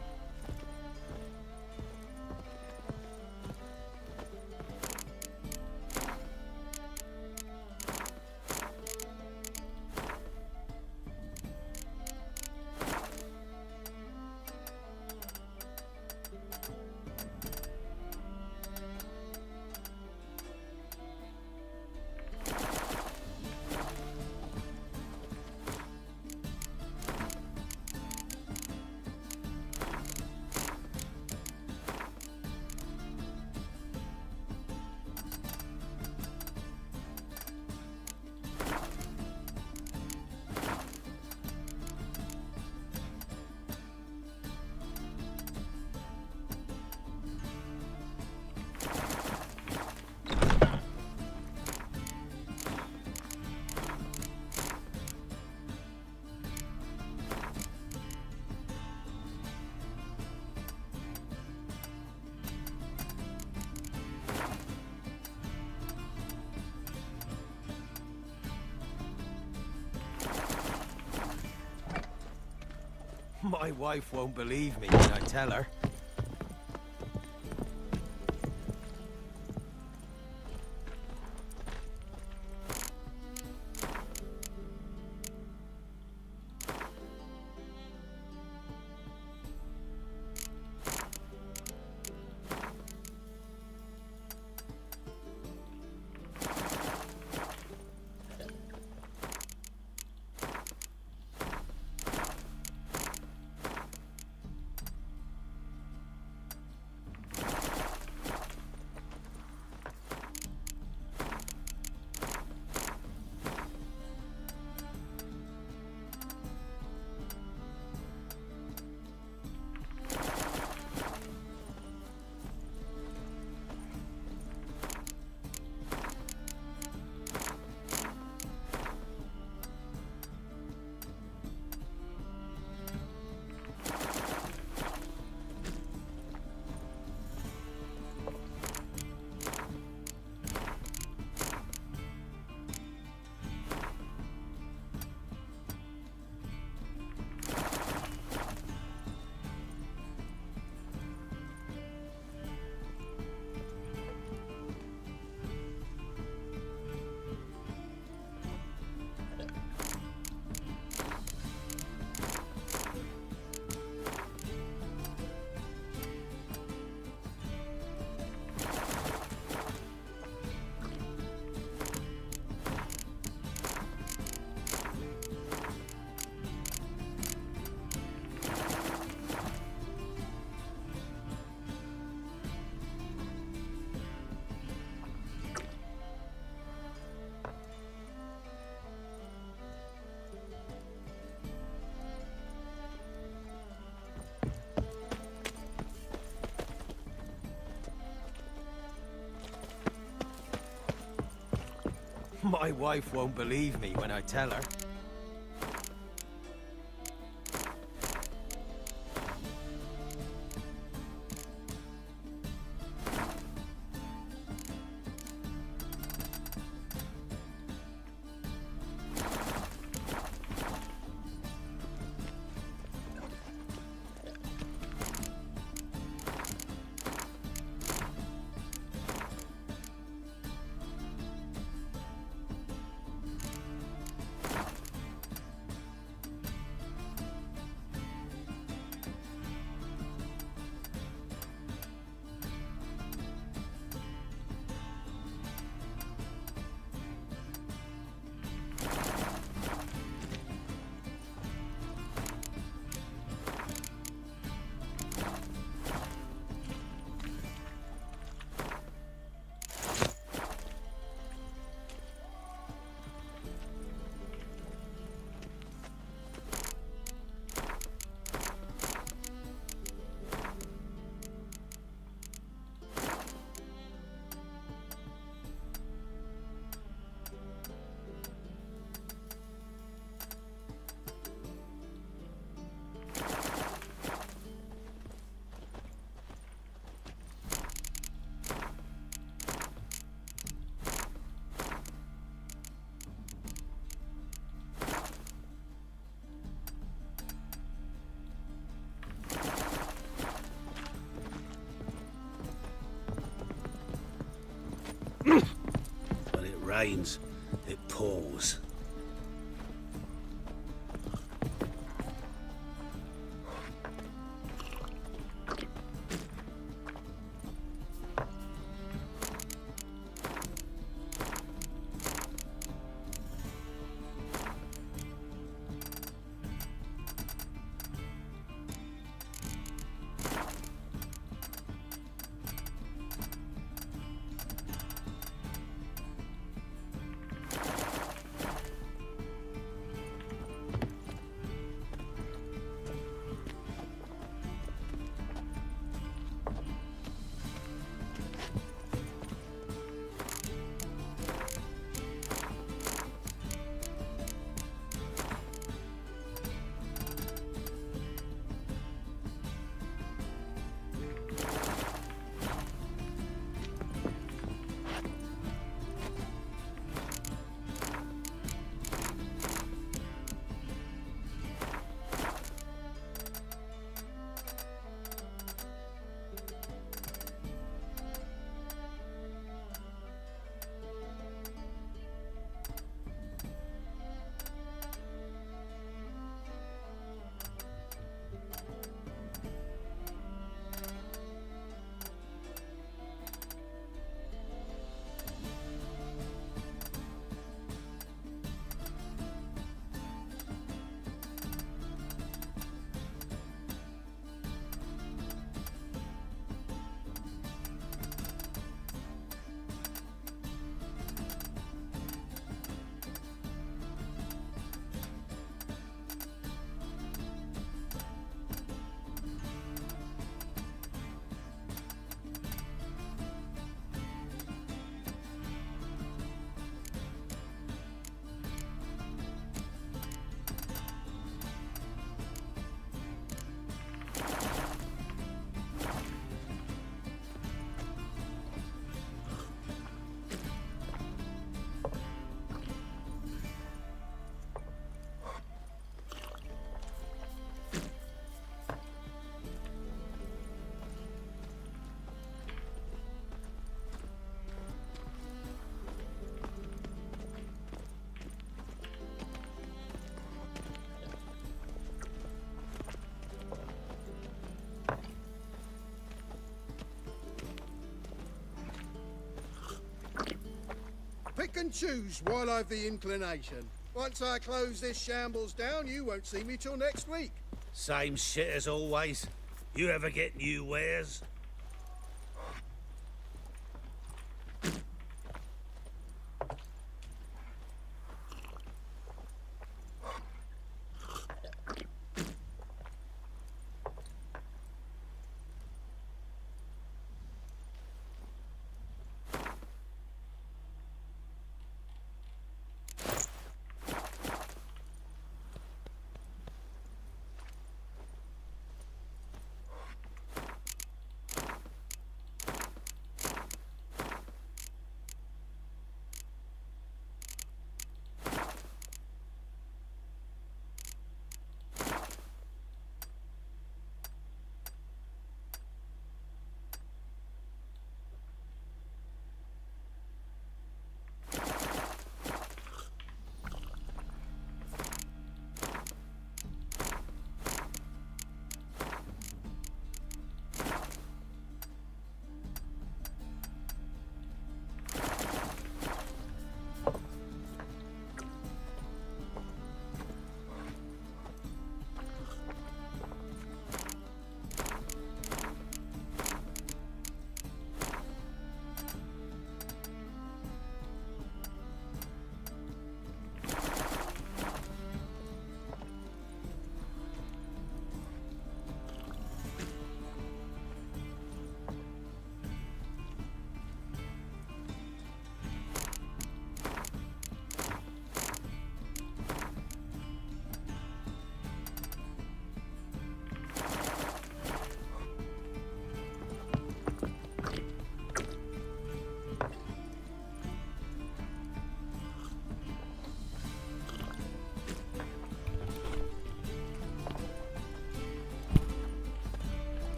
My wife won't believe me when I tell her. My wife won't believe me when I tell her. rains, it pours. Pick and choose while I've the inclination. Once I close this shambles down, you won't see me till next week. Same shit as always. You ever get new wares?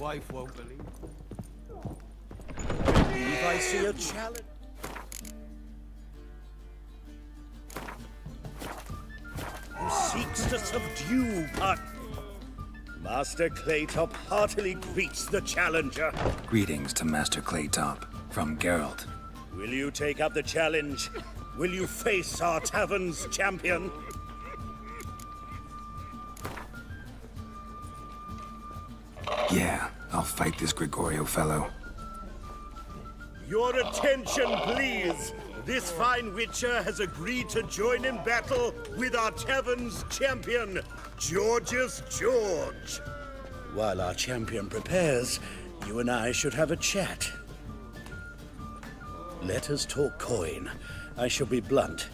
wife won't believe. Believe I see a challenge. Who seeks to subdue Master Claytop heartily greets the challenger. Greetings to Master Claytop, from Geralt. Will you take up the challenge? Will you face our tavern's champion? Yeah, I'll fight this Gregorio fellow. Your attention, please. This fine witcher has agreed to join in battle with our tavern's champion, Georgius George. While our champion prepares, you and I should have a chat. Let us talk coin. I shall be blunt.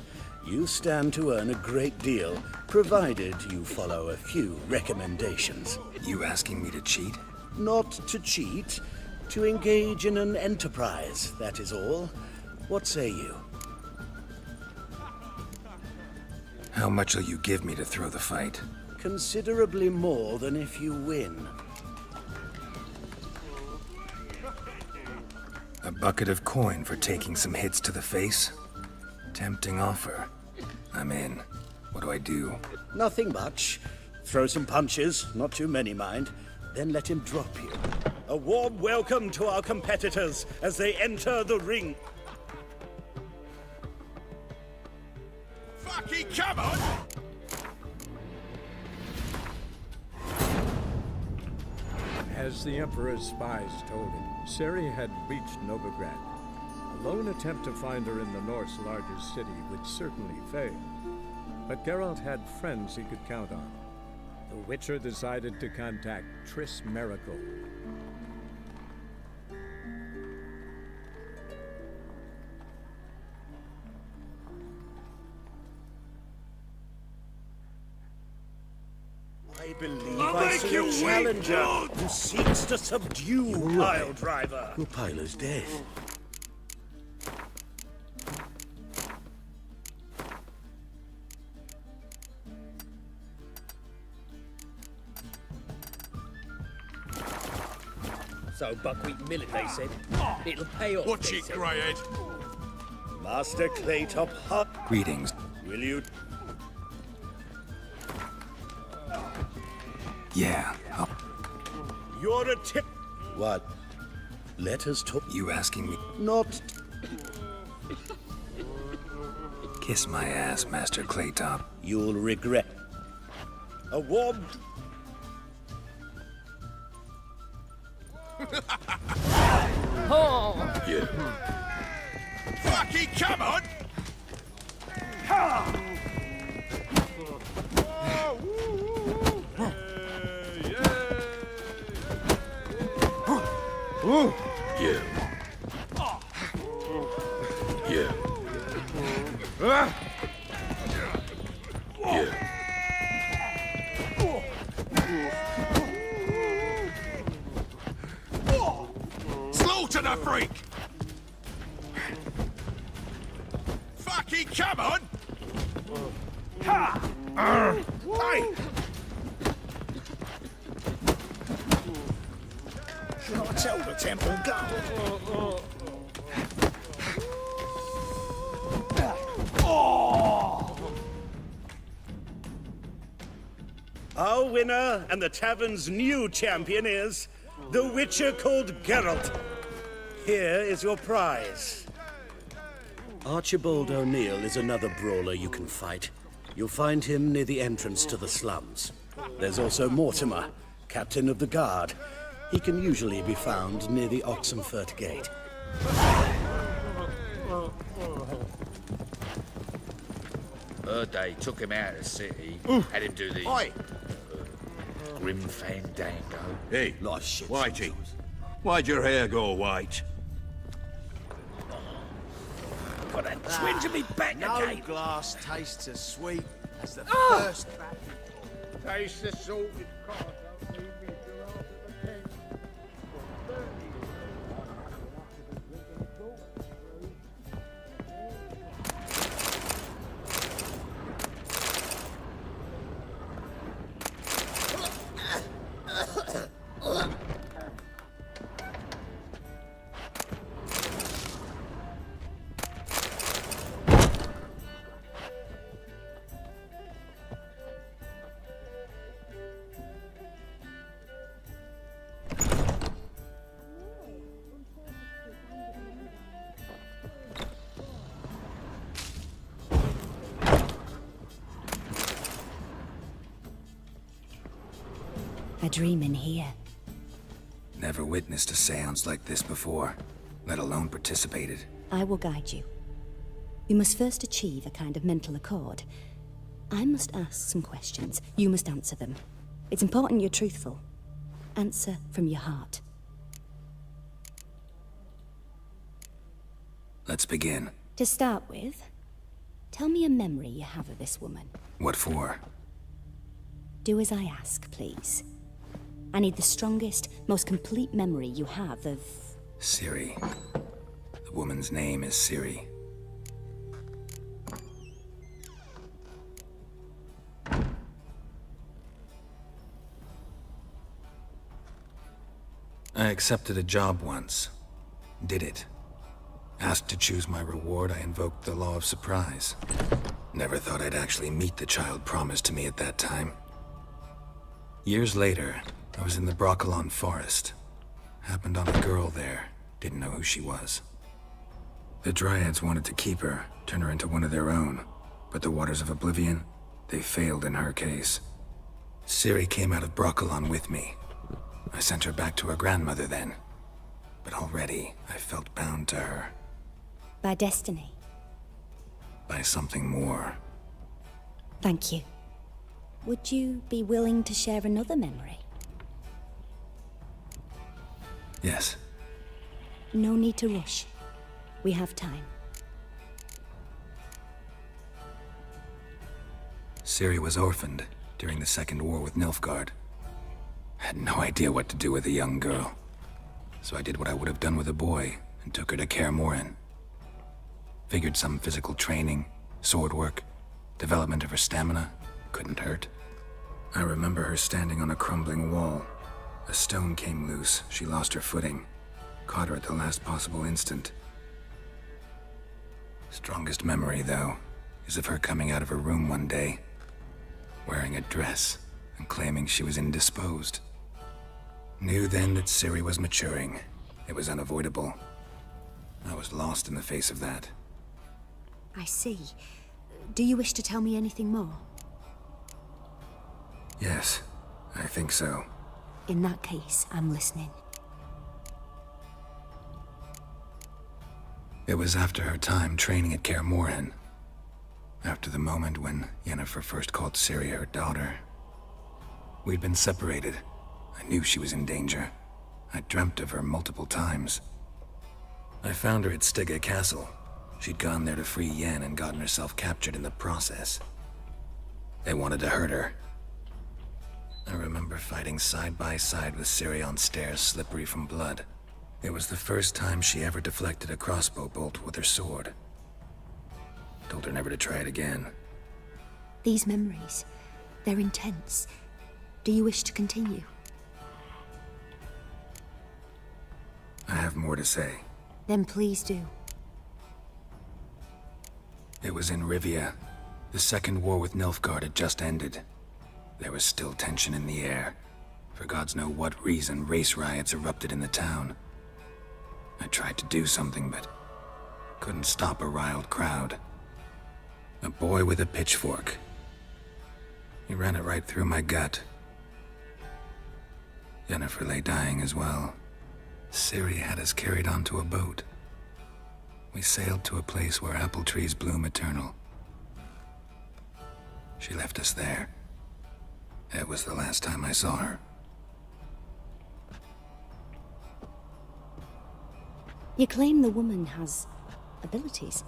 You stand to earn a great deal, provided you follow a few recommendations. You asking me to cheat? Not to cheat, to engage in an enterprise, that is all. What say you? How much will you give me to throw the fight? Considerably more than if you win. A bucket of coin for taking some hits to the face? Tempting offer. I'm in. What do I do? Nothing much. Throw some punches, not too many, mind. Then let him drop you. A warm welcome to our competitors as they enter the ring. Fucking come on! As the Emperor's spies told him, Ciri had reached Novigrad. A lone attempt to find her in the North's largest city would certainly fail. But Geralt had friends he could count on. The Witcher decided to contact Triss Merigold. I believe I see a challenger who seeks to subdue Pile Driver. Well, Piler's dead. So buckwheat millet, they said. It'll pay off. Watch it, Greyhead. Master Claytop Hut. Greetings. Will you? Yeah, You're a tip. What? Let us talk. You asking me? Not. Kiss my ass, Master Claytop. You'll regret. A warm. Oh! Yeah. Fucking come on! Yeah. Yeah. Yeah. Slaughter the freak! Fucking come on! Hey! Should I tell the temple guard? Our winner and the tavern's new champion is the Witcher called Geralt. Here is your prize. Archibald O'Neill is another brawler you can fight. You'll find him near the entrance to the slums. There's also Mortimer, captain of the guard. He can usually be found near the Oxenfurt Gate. Heard they took him out of the city, had him do the grim fandango. Hey, Whitey, why'd your hair go white? Got a twinge of me back again. No glass tastes as sweet as the first battle. Taste the salted cod. A dream in here. Never witnessed a seance like this before, let alone participated. I will guide you. We must first achieve a kind of mental accord. I must ask some questions. You must answer them. It's important you're truthful. Answer from your heart. Let's begin. To start with, tell me a memory you have of this woman. What for? Do as I ask, please. I need the strongest, most complete memory you have of... Ciri. The woman's name is Ciri. I accepted a job once. Did it. Asked to choose my reward, I invoked the law of surprise. Never thought I'd actually meet the child promised to me at that time. Years later, I was in the Brokilon Forest. Happened on a girl there. Didn't know who she was. The Dryads wanted to keep her, turn her into one of their own. But the Waters of Oblivion, they failed in her case. Ciri came out of Brokilon with me. I sent her back to her grandmother then. But already, I felt bound to her. By destiny. By something more. Thank you. Would you be willing to share another memory? Yes. No need to rush. We have time. Ciri was orphaned during the Second War with Nilfgaard. Had no idea what to do with a young girl. So I did what I would have done with a boy and took her to Kaer Morhen. Figured some physical training, sword work, development of her stamina couldn't hurt. I remember her standing on a crumbling wall. A stone came loose, she lost her footing. Caught her at the last possible instant. Strongest memory, though, is of her coming out of her room one day, wearing a dress and claiming she was indisposed. Knew then that Ciri was maturing. It was unavoidable. I was lost in the face of that. I see. Do you wish to tell me anything more? Yes, I think so. In that case, I'm listening. It was after her time training at Kaer Morhen. After the moment when Yennefer first called Ciri her daughter. We'd been separated. I knew she was in danger. I dreamt of her multiple times. I found her at Stygga Castle. She'd gone there to free Yen and gotten herself captured in the process. They wanted to hurt her. I remember fighting side by side with Ciri on stairs slippery from blood. It was the first time she ever deflected a crossbow bolt with her sword. Told her never to try it again. These memories, they're intense. Do you wish to continue? I have more to say. Then please do. It was in Rivia. The Second War with Nilfgaard had just ended. There was still tension in the air. For gods know what reason, race riots erupted in the town. I tried to do something, but couldn't stop a riled crowd. A boy with a pitchfork. He ran it right through my gut. Yennefer lay dying as well. Ciri had us carried onto a boat. We sailed to a place where apple trees bloom eternal. She left us there. It was the last time I saw her. You claim the woman has abilities.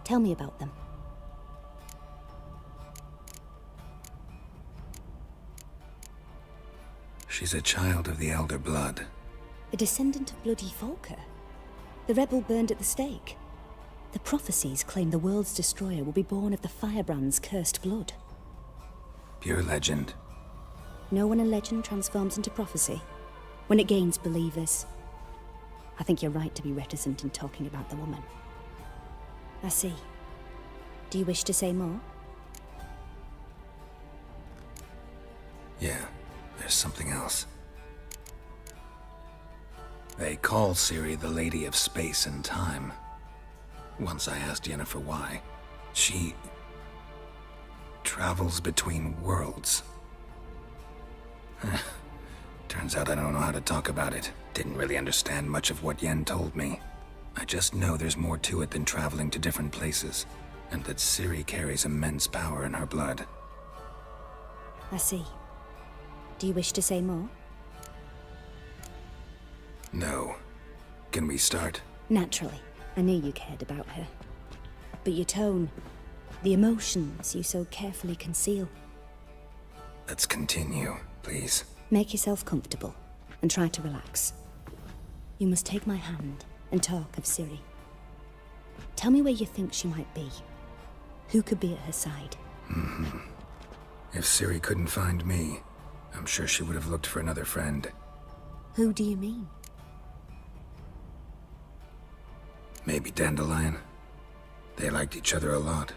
Tell me about them. She's a child of the Elder Blood. A descendant of bloody Volker. The rebel burned at the stake. The prophecies claim the world's destroyer will be born of the Firebrand's cursed blood. Pure legend. Know when a legend transforms into prophecy? When it gains believers. I think you're right to be reticent in talking about the woman. I see. Do you wish to say more? Yeah, there's something else. They call Ciri the Lady of Space and Time. Once I asked Yennefer why. She travels between worlds. Turns out I don't know how to talk about it. Didn't really understand much of what Yen told me. I just know there's more to it than traveling to different places, and that Ciri carries immense power in her blood. I see. Do you wish to say more? No. Can we start? Naturally. I knew you cared about her. But your tone, the emotions you so carefully conceal. Let's continue, please. Make yourself comfortable and try to relax. You must take my hand and talk of Ciri. Tell me where you think she might be. Who could be at her side? If Ciri couldn't find me, I'm sure she would have looked for another friend. Who do you mean? Maybe Dandelion. They liked each other a lot.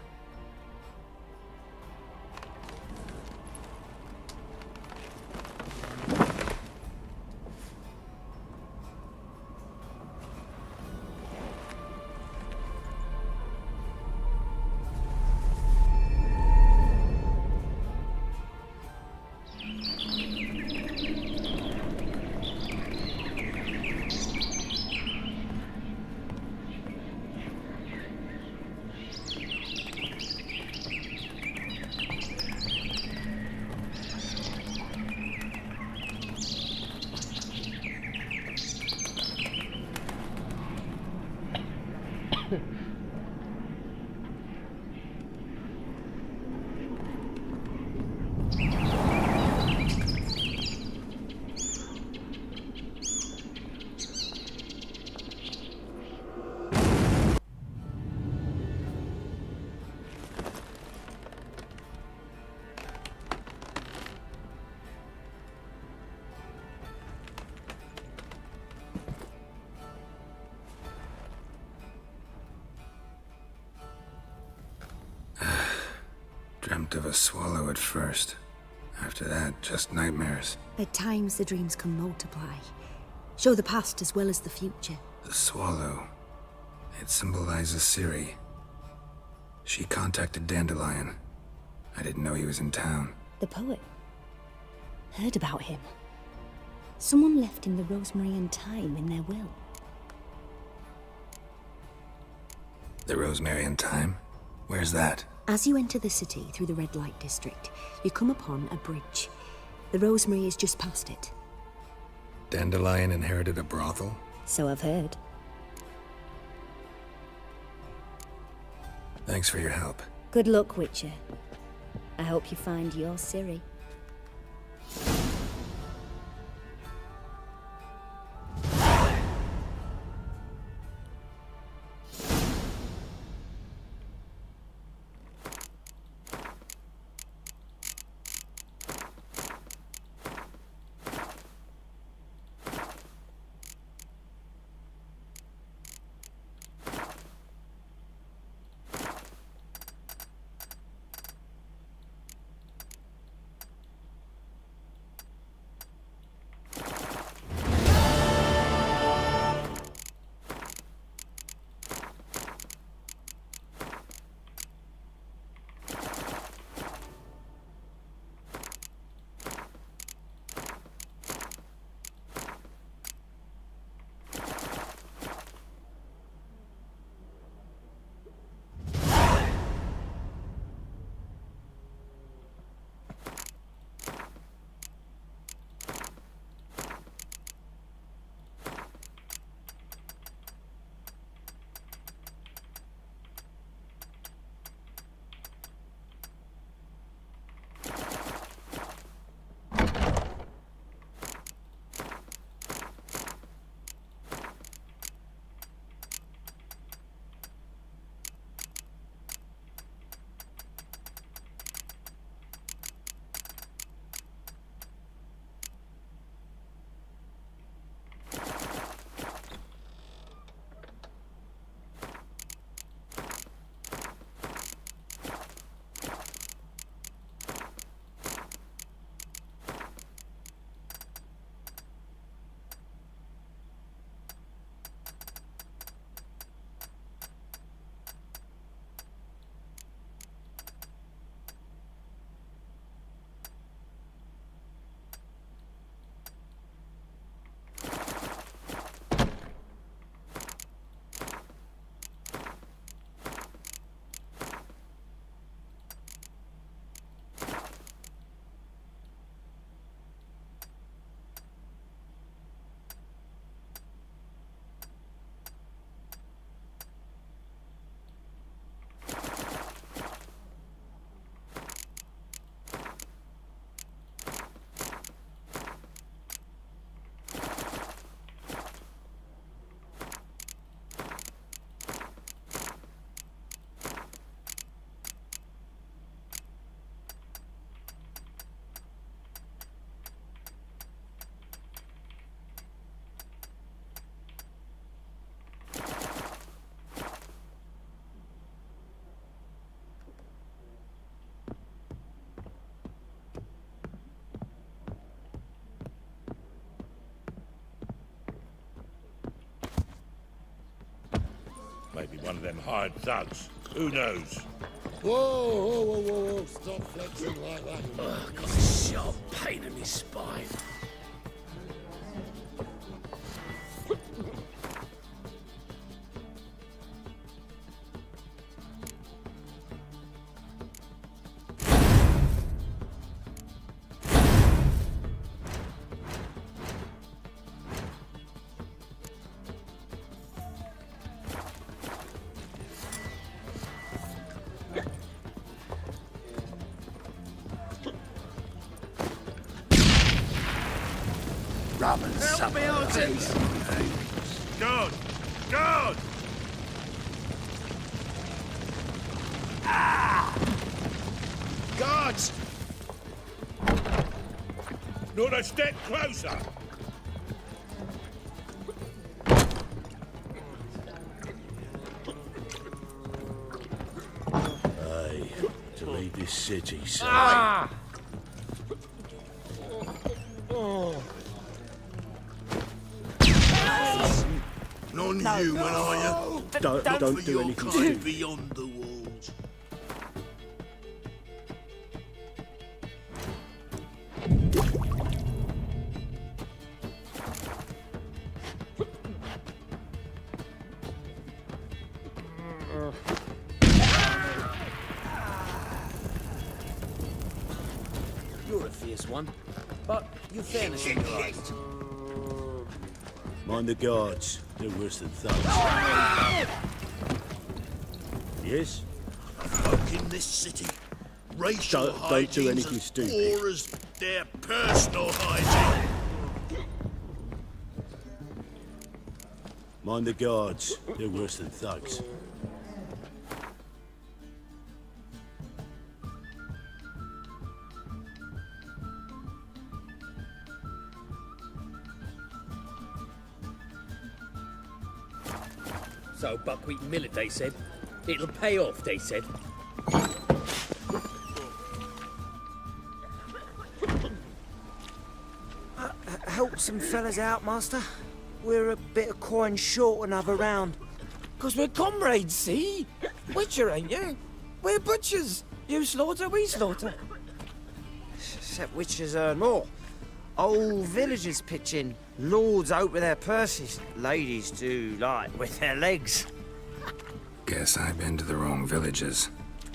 Dreamt of a swallow at first. After that, just nightmares. At times the dreams can multiply. Show the past as well as the future. The swallow. It symbolizes Ciri. She contacted Dandelion. I didn't know he was in town. The poet. Heard about him. Someone left him the rosemary and thyme in their will. The rosemary and thyme? Where's that? As you enter the city through the red light district, you come upon a bridge. The rosemary is just past it. Dandelion inherited a brothel? So I've heard. Thanks for your help. Good luck, Witcher. I hope you find your Ciri. one of them hired thugs. Who knows? Whoa. Stop flexing like that. Oh, got a sharp pain in my spine. Help me, Otis! Guard! Guard! Guards! Not a step closer! Aye, to leave this city, so. None human, are you? Don't do anything stupid. Beyond the walls. You're a fierce one, but you've fairness in your eyes. Mind the guards. They're worse than thugs. Yes? Folk in this city. Racial Don't do hygiene's anything as stupid. poor as their personal hygiene. Mind the guards. They're worse than thugs. So buckwheat millet, they said. It'll pay off, they said. Help some fellas out, Master. We're a bit of coin short another round. 'Cause we're comrades, see? Witcher, ain't you? We're butchers. You slaughter, we slaughter. Except witchers earn more. Old villagers pitch in. Lords out with their purses. Ladies do like with their legs. Guess I've been to the wrong villages.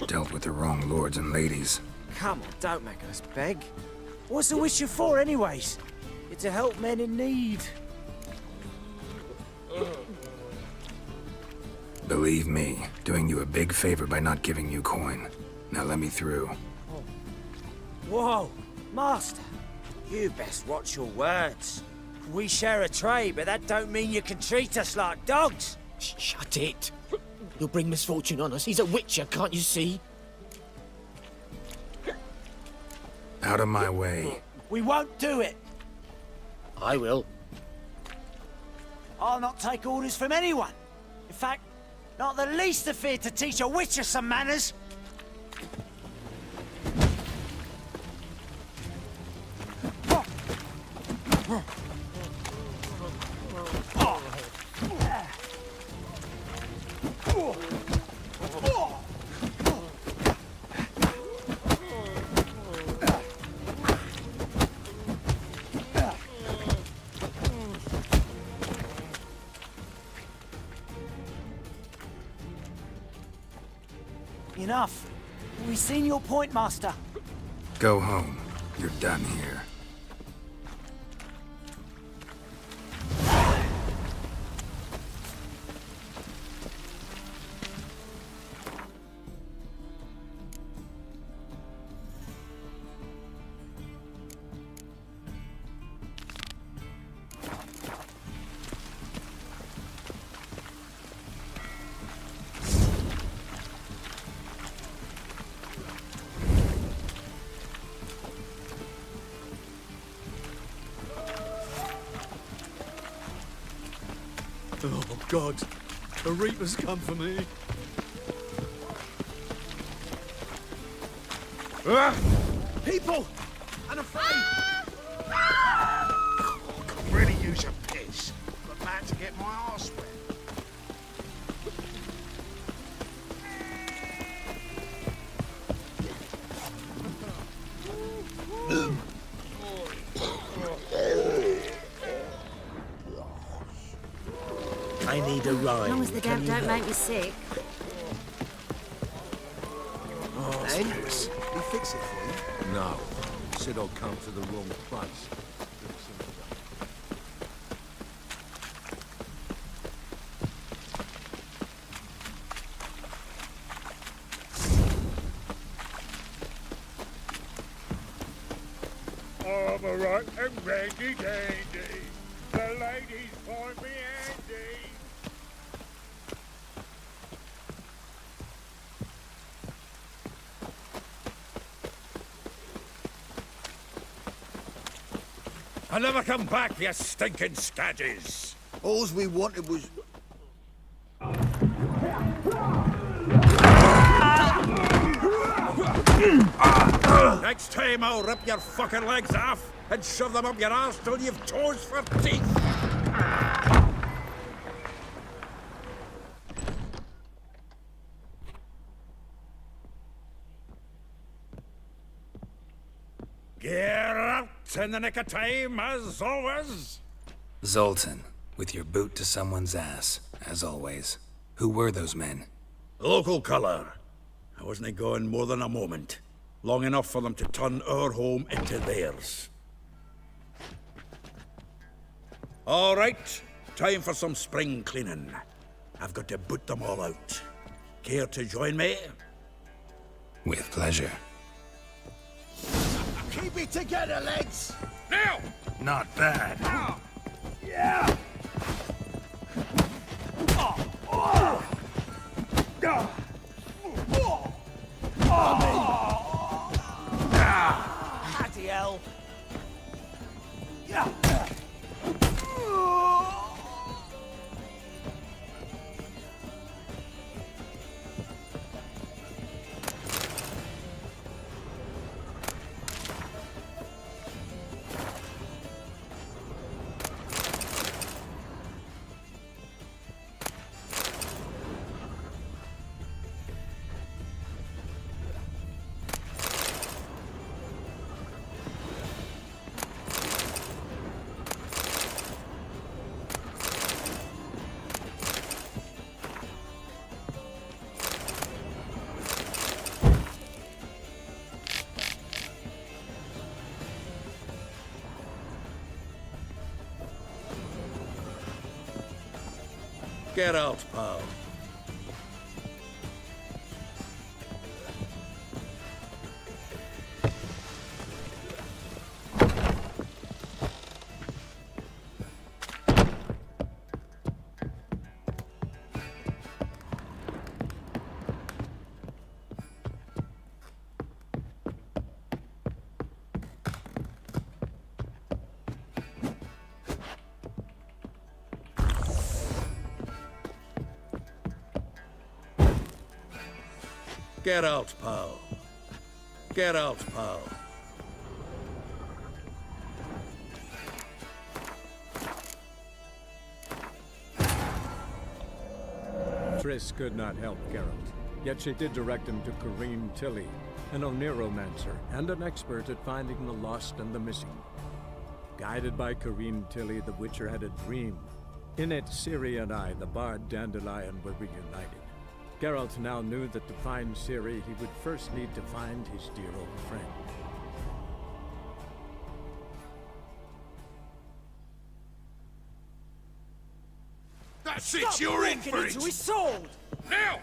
Dealt with the wrong lords and ladies. Come on, don't make us beg. What's a witcher for, anyways? It's to help men in need. Believe me, doing you a big favor by not giving you coin. Now let me through. Whoa, Master. You best watch your words. We share a trade, but that don't mean you can treat us like dogs. Shut it. You'll bring misfortune on us. He's a witcher, can't you see? Out of my way. We won't do it. I will. I'll not take orders from anyone. In fact, not the least of fear to teach a witcher some manners. Enough. We've seen your point, Master. Go home. You're done here. Oh, God. The Reaper's come for me. People! I'm afraid! I could really use a piss. But man to get my arse wet. need a ride. As long as the damp don't make me sick. Thanks. We fix it for you. No. Said I'll come to the wrong place. I'm a right and randy dandy. The ladies find me handy. I'll never come back, you stinking scadges. All we wanted was... Next time I'll rip your fucking legs off and shove them up your arse till you've toes for teeth. Get out in the nick of time, as always. Zoltan, with your boot to someone's ass, as always. Who were those men? Local colour. I wasn't going more than a moment. Long enough for them to turn our home into theirs. All right, time for some spring cleaning. I've got to boot them all out. Care to join me? With pleasure. Keep it together, lads! Now! Not bad. Yeah! Bloody hell! Get out, pal. Get out, pal. Get out, pal. Triss could not help Geralt, yet she did direct him to Kareem Tilly, an Oniromancer and an expert at finding the lost and the missing. Guided by Kareem Tilly, the Witcher had a dream. In it, Ciri and I, the bard Dandelion, were reunited. Geralt now knew that to find Ciri, he would first need to find his dear old friend. That's it, you're in for it! Into his sword! Now!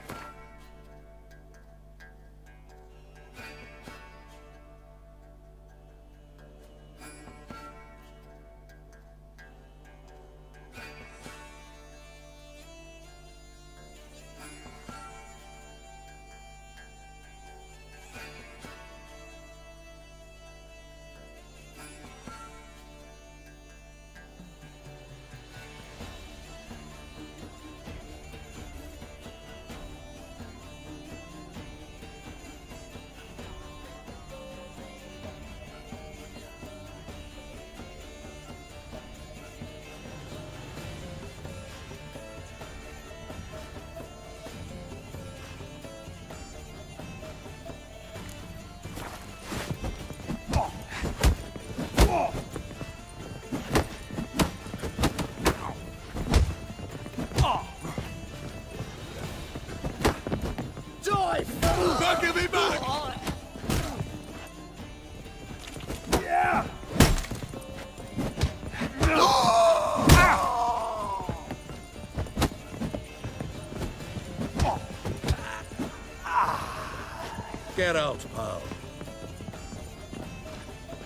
Get out, pal.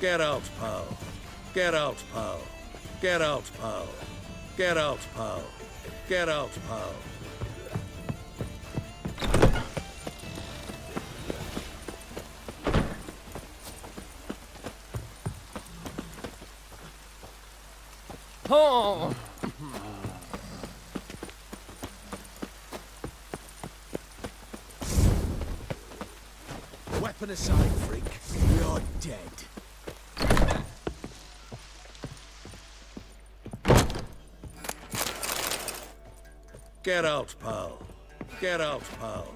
Get out, pal. Get out, pal. Get out, pal. Get out, pal. Get out, pal. Oh! Weapon aside, freak. You're dead. Get out, pal. Get out, pal.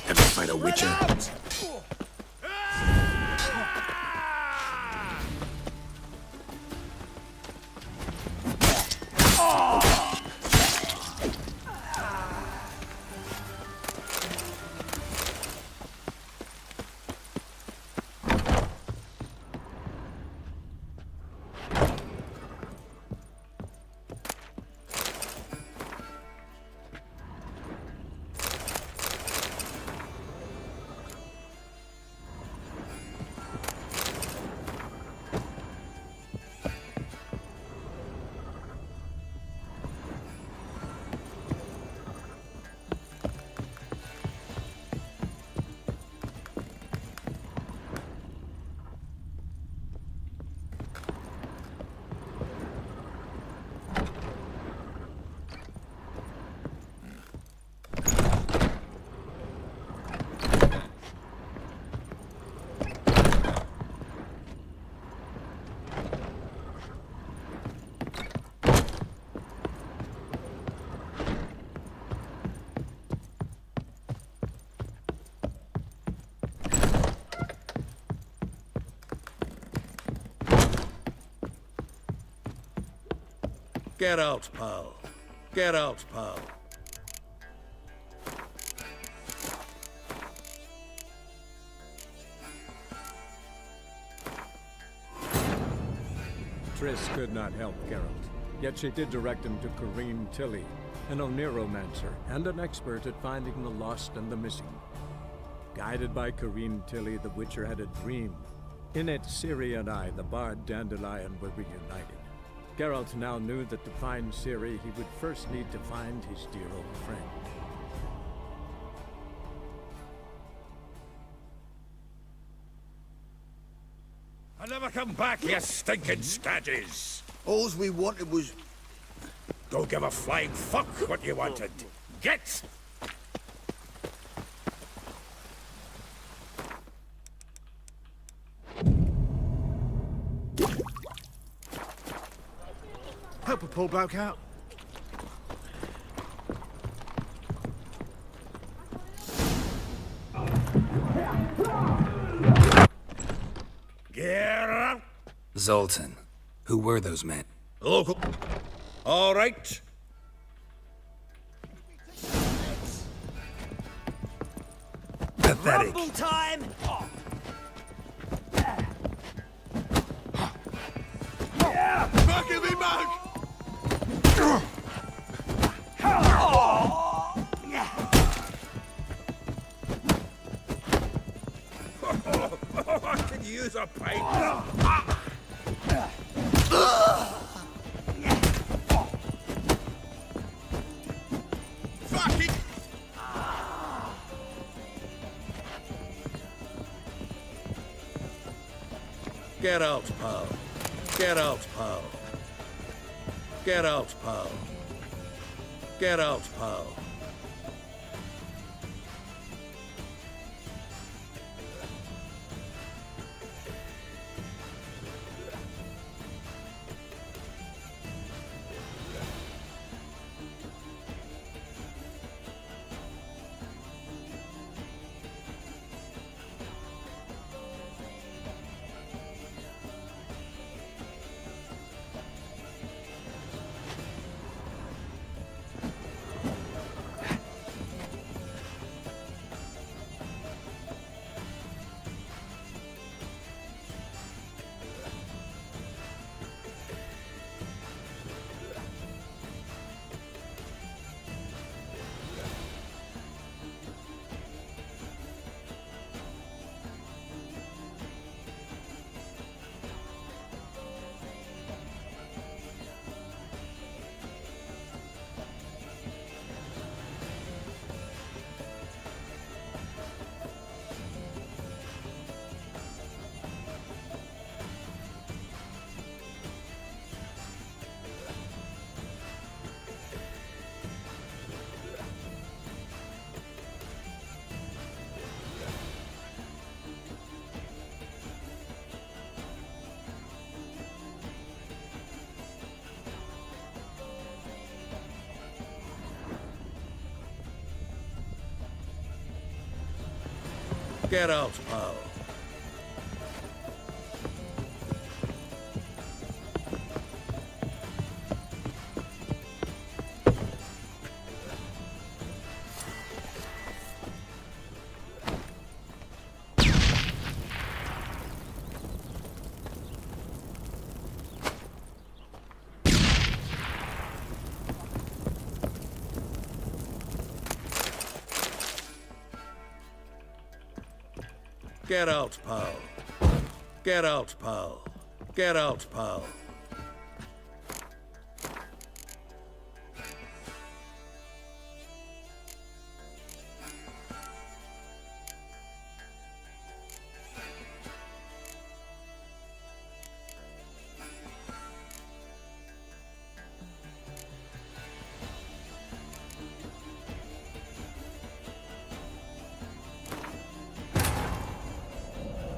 Ever fight a witcher? Get out, pal. Get out, pal. Triss could not help Geralt, yet she did direct him to Corrine Tilly, an Oniromancer and an expert at finding the lost and the missing. Guided by Corrine Tilly, the Witcher had a dream. In it, Ciri and I, the bard Dandelion, were reunited. Geralt now knew that to find Ciri, he would first need to find his dear old friend. I never come back, you stinking scadges! Alls we wanted was... Don't give a flying fuck what you wanted. Get! Help a poor bloke out. Geralt! Zoltan. Who were those men? Local. All right. Pathetic. Rumble time! Fucking me back! I could use a pipe. Fucking... Get out, pal. Get out, pal. Get out, pal. Get out, pal. Get out, pal. Get out, pal. Get out, pal. Get out, pal.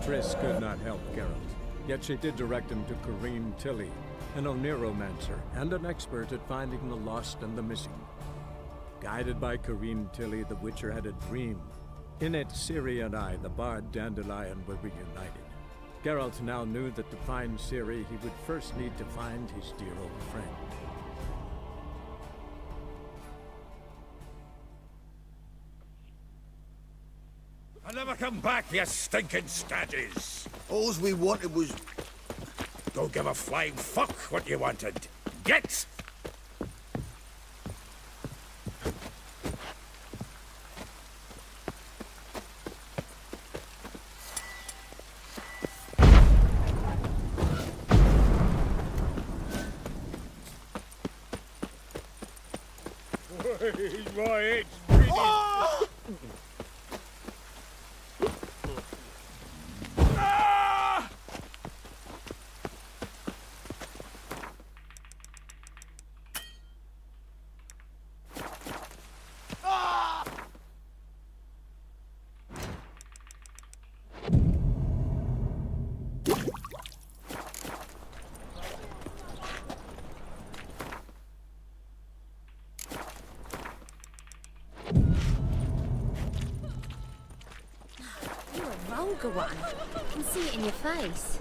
Triss could not help Geralt, yet she did direct him to Corrine Tilly, an Oniromancer and an expert at finding the lost and the missing. Guided by Corrine Tilly, the Witcher had a dream. In it, Ciri and I, the bard Dandelion, were reunited. Geralt now knew that to find Ciri, he would first need to find his dear old friend. I never come back, you stinking staddies! All we wanted was... Don't give a flying fuck what you wanted. Get! My head's breathing. Oh! Vulgar one. I can see it in your face.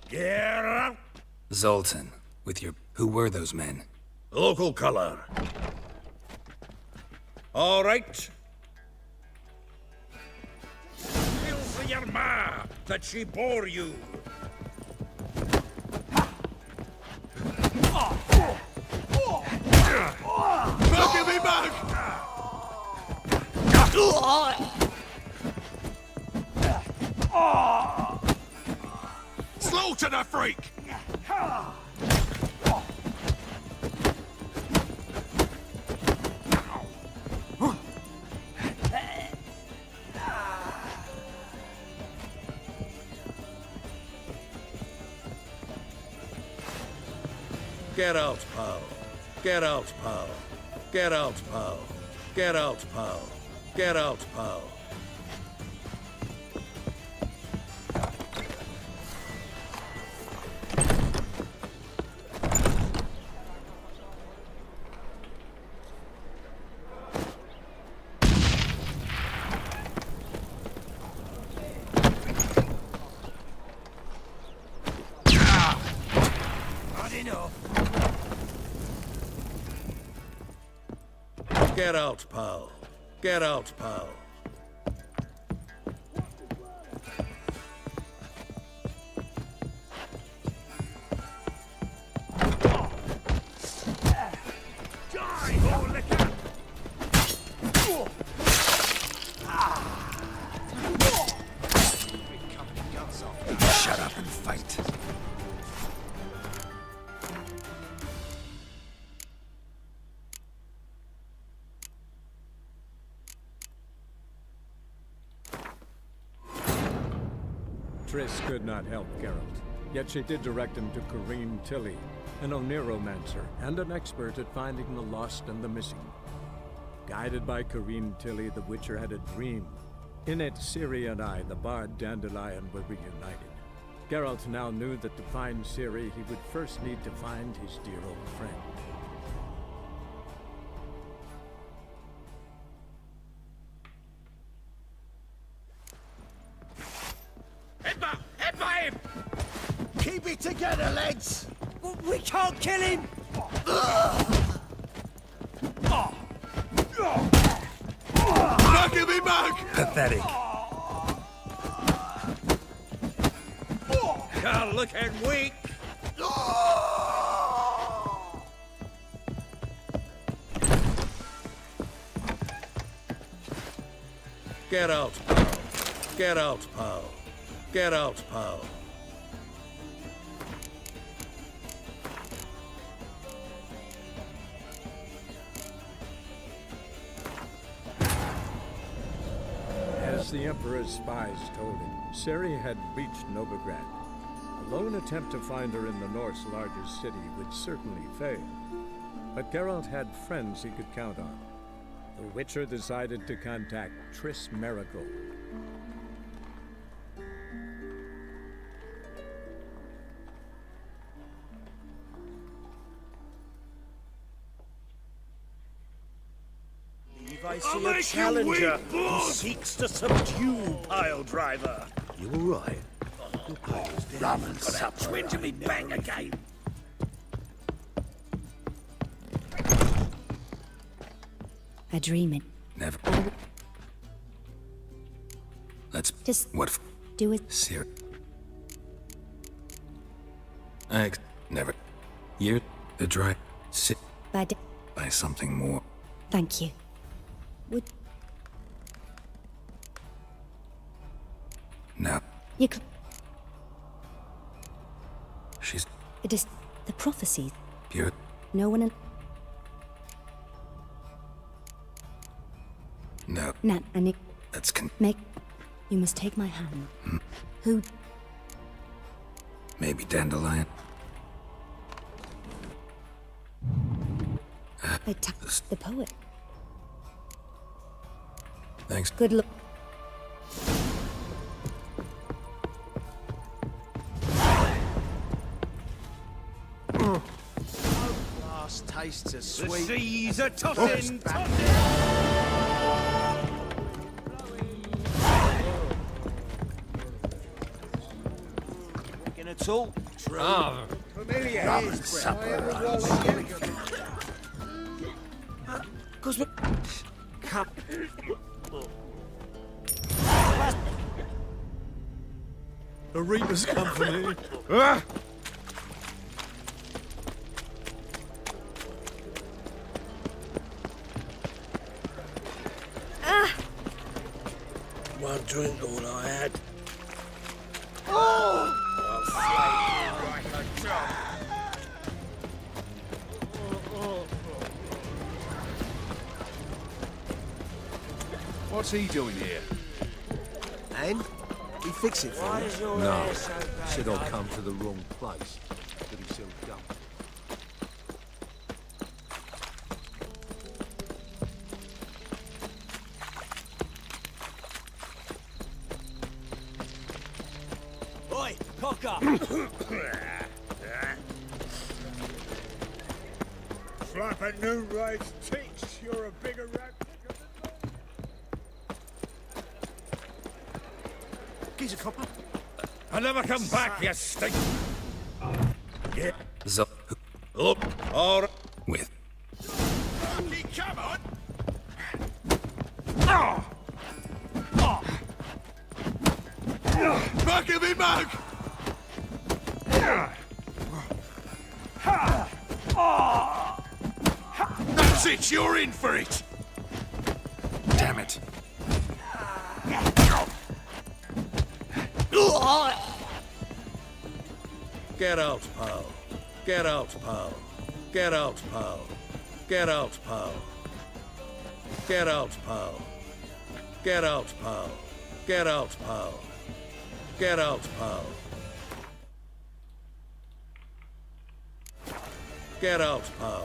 Get out! Zoltan, with your... Who were those men? Local color. All right. Feel for your ma that she bore you. Give me back! Slaughter the freak! Get out, pal. Get out, pal. Get out, pal. Get out, pal. Get out, pal. Get out, pal. Get out, pal. Shut up and fight. Triss could not help Geralt, Yet she did direct him to Corrine Tilly, an Oniromancer and an expert at finding the lost and the missing. Guided by Corrine Tilly, the Witcher had a dream. In it, Ciri and I, the bard Dandelion, were reunited. Geralt now knew that to find Ciri, he would first need to find his dear old friend. Headbutt him! Keep it together, lads! We can't kill him! Mug him, mug! Pathetic. Can't look at weak! Get out, pal. Get out, pal. Get out, pal. As the Emperor's spies told him, Ciri had reached Novigrad. A lone attempt to find her in the North's largest city would certainly fail. But Geralt had friends he could count on. The Witcher decided to contact Triss Merigold. I see a challenger who seeks to subdue Pile Driver. You all right? Rum and supper. Twinge me bang again. I dream it. Never. Let's... Just What do it. Ciri. Never. You... The dry... Sit... By something more. Thank you. Would No. you could... She's It is the prophecy. pure. No one in... No. Nat, and it... That's Make... You must take my hand. Who... Maybe Dandelion. The poet. Thanks. Good luck. Last tastes of sweet. The seas are tossing, Working at all? True. Familiar. Rum and supper. Cause we... Come. The Reaper's company. One drink all I had. What's he doing here? And? We fix it for you. No. Said I'd come to the wrong place. But he's so dumb. Oi, cocker! Slap a new race teach. You're a bigger rat picker than He's a copper. I'll never come back, you stink. Up. Or With. come on. Mug of me, mug! That's it, you're in for it! Damn it. Get out, pal. Get out, pal. Get out, pal. Get out, pal. Get out, pal. Get out, pal. Get out, pal. Get out, pal. Get out, pal.